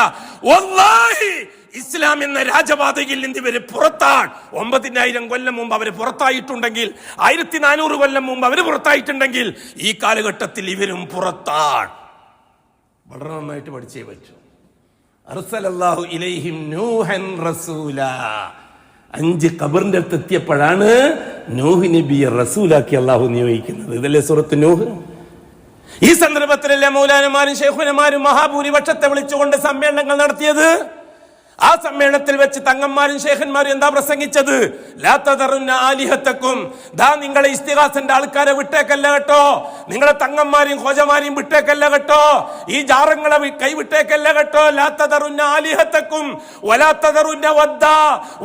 വല്ലാഹി ഇസ്ലാം എന്ന രാജപാതയിൽ നിന്ന് ഇവര് പുറത്താണ്. 9000 കൊല്ലം മുമ്പ് അവര് പുറത്തായിട്ടുണ്ടെങ്കിൽ, 1400 കൊല്ലം മുമ്പ് അവര് പുറത്തായിട്ടുണ്ടെങ്കിൽ, ഈ കാലഘട്ടത്തിൽ ഇവരും പുറത്താണ്. വളരെ നന്നായിട്ട് പഠിച്ചേ പറ്റൂ. അർസലല്ലാഹു ഇലൈഹിം നൂഹൻ റസൂലാ. 5 ഖബറിന്റെ അടുത്ത് എത്തിയപ്പോഴാണ് നൂഹ് നബിയെ റസൂലാക്കി അള്ളാഹു നിയോഗിക്കുന്നത്. ഇതല്ലേ സൂറത്ത് നൂഹ്? ഈ സന്ദർഭത്തിലല്ലേ മൗലാനമാരും ശൈഖുനമാരും മഹാഭൂരിപക്ഷത്തെ വിളിച്ചുകൊണ്ട് സമ്മേളനങ്ങൾ നടത്തിയത്? ആ സമ്മേളനത്തിൽ വെച്ച് തങ്ങന്മാരും ശേഖന്മാരും എന്താ പ്രസംഗിച്ചത്? ലാ തദറുന്ന ആലിഹത്തക്കും, ദാ നിങ്ങളെ ഇസ്തിഗാസന്റെ ആൾക്കാരെ വിട്ടേക്കല്ല കേട്ടോ, നിങ്ങളെ തങ്ങന്മാരെയും ഖോജമാരെയും വിട്ടേക്കല്ല കേട്ടോ, ഈ ജാറങ്ങളെ കൈവിട്ടേക്കല്ല കേട്ടോ. ലാ തദറുന്ന ആലിഹത്തക്കും വലാ തദറുന്ന വദ്ദ,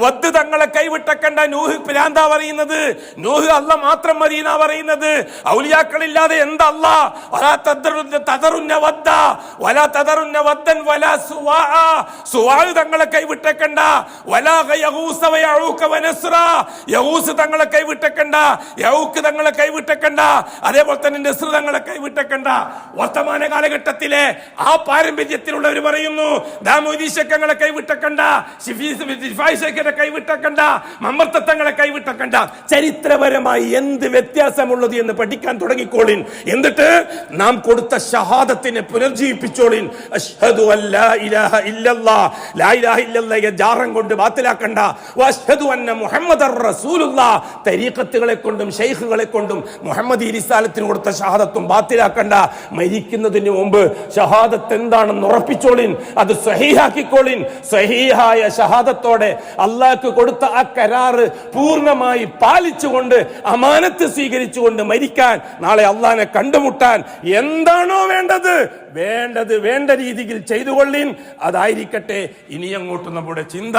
വദ്ദ് തങ്ങളെ കൈവിട്ടേക്കണ്ട. നൂഹ് പിരാന്താ പറയുന്നത്, നൂഹ് അല്ല മാത്രം മദീന പറയുന്നത്, ഔലിയാക്കളില്ലാതെ എന്താ അല്ല. വലാ തദറുന്ന വദ്ദ വലാ തദറുന്ന വദ്ദൻ വലാ സുവാ, സുവാ തങ്ങളെ കൈവിട്ടേക്കണ്ട. വലാ യഗൂസ വയഊക വനസ്ര, യഗൂസ് തങ്ങളെ കൈവിട്ടേക്കണ്ട, യഊക്ക് തങ്ങളെ കൈവിട്ടേക്കണ്ട, അതേപോലെ തന്നെ നസ്ർ തങ്ങളെ കൈവിട്ടേക്കണ്ട. വർത്തമാന കാലഘട്ടത്തിലെ ആ പാരമ്പര്യത്തിലുള്ളവർ പറയുന്നു, ദാമോദി ശേഖങ്ങളെ കൈവിട്ടേക്കണ്ട, ശിഫായിശേഖരെ കൈവിട്ടേക്കണ്ട, മമ്പർത്തങ്ങളെ കൈവിട്ടേക്കണ്ട. ചരിത്രപരമായി എന്ത് വ്യത്യാസമുള്ളത് എന്ന് പഠിക്കാൻ തുടങ്ങിക്കോളിൻ. എന്നിട്ട് നാം കൊടുത്ത ഷഹാദത്തിനെ പുനർജീവിപ്പിച്ചോളിൻ. അശ്ഹദു അല്ലാ ഇലാഹ ഇല്ലല്ലാഹ്, ലാ ഇലാഹ ഇല്ലല്ലാഹ് ജാറം കൊണ്ട് ബാത്തിലാക്കണ്ട. വഅശ്ഹദു അന്ന മുഹമ്മദർ റസൂലുള്ളാഹ്, തരീഖത്തുകളെ കൊണ്ടും ശൈഖുകളെ കൊണ്ടും മുഹമ്മദി റിസാലത്തിന് കൊടുത്ത ഷഹാദത്തും ബാത്തിലാക്കണ്ട. മരിക്കുന്നതിന് മുമ്പ് ഷഹാദത്ത് എന്താണെന്ന് ഉറപ്പിച്ചോളിൻ, അത് സഹീഹാക്കിക്കോളിൻ. സഹീഹായ ഷഹാദത്തോടെ അള്ളാഹ്ക്ക് കൊടുത്ത ആ കരാറ് പൂർണ്ണമായി പാലിച്ചുകൊണ്ട് അമാനത്ത് സ്വീകരിച്ചുകൊണ്ട് മരിക്കാൻ, നാളെ അള്ളാഹിനെ കണ്ടുമുട്ടാൻ എന്താണോ വേണ്ടത് വേണ്ട രീതിയിൽ ചെയ്തുകൊള്ളിൻ. അതായിരിക്കട്ടെ ഇനി അങ്ങോട്ട് നമ്മുടെ ചിന്ത,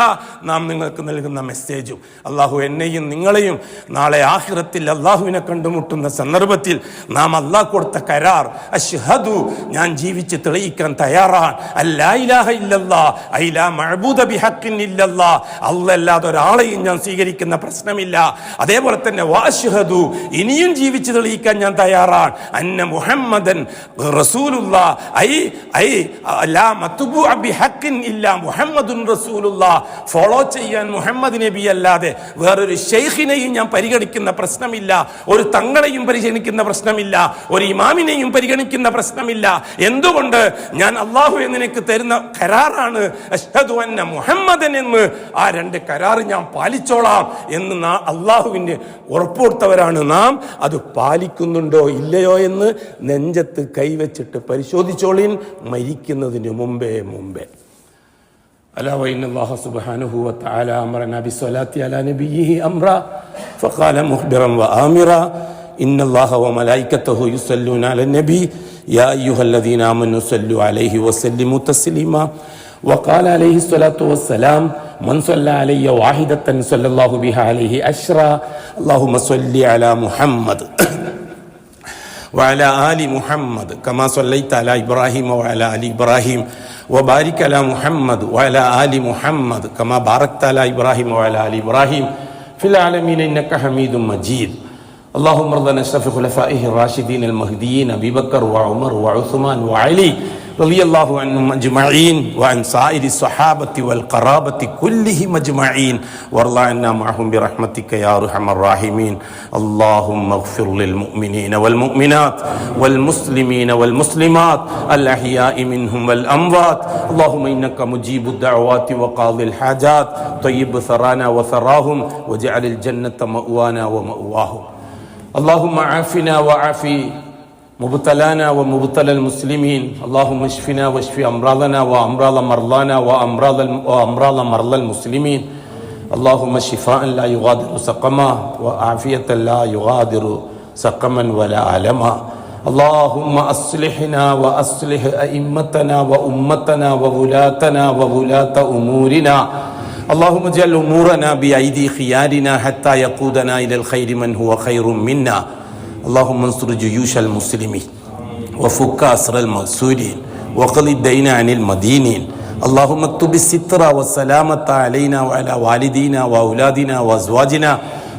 നാം നിങ്ങൾക്ക് നൽകുന്ന മെസ്സേജും. അള്ളാഹു എന്നെയും നിങ്ങളെയും നാളെ ആഖിറത്തിൽ അള്ളാഹുവിനെ കണ്ടുമുട്ടുന്ന സന്ദർഭത്തിൽ നാം അള്ളാഹ് കൊടുത്ത കരാർ അശ്ഹദു, ഞാൻ ജീവിച്ച് തെളിയിക്കാൻ തയ്യാറാണ്, അല്ലാ ഇലാഹ ഇല്ലല്ലാഹ് ഐ ലാ മഅബൂദ ബിഹഖിൻ ഇല്ലല്ലാഹ്, അല്ലാതെ ഒരാളെയും ഞാൻ സ്വീകരിക്കുന്ന പ്രശ്നമില്ല. അതേപോലെ തന്നെ വഅശ്ഹദു, ഇനിയും ജീവിച്ച് തെളിയിക്കാൻ ഞാൻ തയ്യാറാണ്, അന്ന മുഹമ്മദൻ റസൂലുള്ളാഹ് ഫോളോ ചെയ്യാൻ മുഹമ്മദ് നബി അല്ലാതെ വേറൊരു ശൈഖിനെയും ഞാൻ പരിഗണിക്കുന്ന പ്രശ്നമില്ല, ഒരു തങ്ങളെയും പരിഗണിക്കുന്ന പ്രശ്നമില്ല, ഒരു ഇമാമിനെയും പരിഗണിക്കുന്ന പ്രശ്നമില്ല. എന്തുകൊണ്ട്? ഞാൻ അള്ളാഹു എനിക്ക് തരുന്ന കരാറാണ് അശ്ഹദു അന്ന മുഹമ്മദൻ എന്ന്. ആ രണ്ട് കരാറ് ഞാൻ പാലിച്ചോളാം എന്ന് അള്ളാഹുവിന്റെ ഉറപ്പുകൊടുത്തവരാണ് നാം. അത് പാലിക്കുന്നുണ്ടോ ഇല്ലയോ എന്ന് നെഞ്ചത്ത് കൈവച്ചിട്ട് പരിശോധിച്ചോളിൻ, മരിക്കുന്നതിന് മുമ്പേ. അലാ വഇന്നല്ലാഹ സുബ്ഹാനഹു വ തആല അമറനാ ബിസ്സലാത്തി അലാ നബിയിഹി അംറ ഫഖാല മുഖ്ബിറൻ വആമിറ ഇന്നല്ലാഹ വമലായികതഹു യുസല്ലൂന അലൻ നബി യാ അയ്യുഹല്ലദീന ആമനൂ സല്ലു അലൈഹി വസല്ലിമു തസ്ലീമാ വഖാല അലൈഹി സ്വലാത്തു വസ്സലാം മൻ സല്ല അലയ്യ വാഹിദത്തൻ സല്ലല്ലാഹു ബിഹാ അലൈഹി അശ്റ അല്ലാഹുമ്മ സല്ലി അലാ മുഹമ്മദ് وعلى آل محمد كما صليت على إبراهيم وعلى آل إبراهيم وبارك على محمد وعلى آل محمد كما باركت على إبراهيم وعلى آل إبراهيم في العالمين إنك حميد مجيد. اللهم ارض عن أشرف خلفائه الراشدين المهديين أبي بكر وعمر وعثمان وعلي رضي الله عنهم أجمعين وعن سائر الصحابة والقرابة كلهم أجمعين وارض عنا معهم برحمتك يا أرحم الراحمين. اللهم اغفر للمؤمنين والمؤمنات والمسلمين والمسلمات الأحياء منهم والأموات. اللهم إنك مجيب الدعوات وقاضي الحاجات. طيب ثرانا وثراهم واجعل الجنة مأوانا ومأواهم. اللهم عافنا وعافي مبتلانا ومبتلى المسلمين. اللهم اشفنا واشف امراضنا وامراض مرضانا وامراض مرضى المسلمين. اللهم شفاء لا يغادر سقما وعافية لا يغادر سقما ولا علما. اللهم اصلحنا واصلح ائمتنا وامتنا وولاتنا وولاة امورنا. اللهم اجعل امورنا بايدي خيارنا حتى يقودنا الى الخير من هو خير منا. اللهم انصر جيوش المسلمين وفك أسر المأسورين وقض الدين عن المدينين. اللهم اكتب الستر والسلامة علينا وعلى والدينا وأولادنا وأزواجنا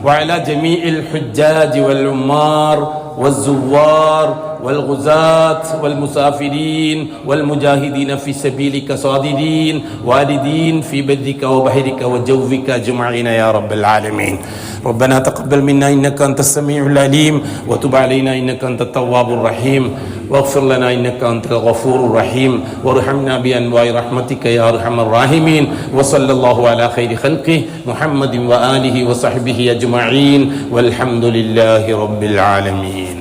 وعلى جميع الحجاج والعمار والزوار والغزاة والمسافرين والمجاهدين في سبيلك صادرين والدين في برك وبحرك وجوفك أجمعين يا رب العالمين. ربنا تقبل منا إنك أنت السميع العليم وتب علينا إنك أنت التواب الرحيم واغفر لنا إنك أنت الغفور الرحيم وارحمنا بأنواع رحمتك يا أرحم الراحمين. وصلى الله على خير خلقه محمد وآله وصحبه أجمعين والحمد لله رب العالمين.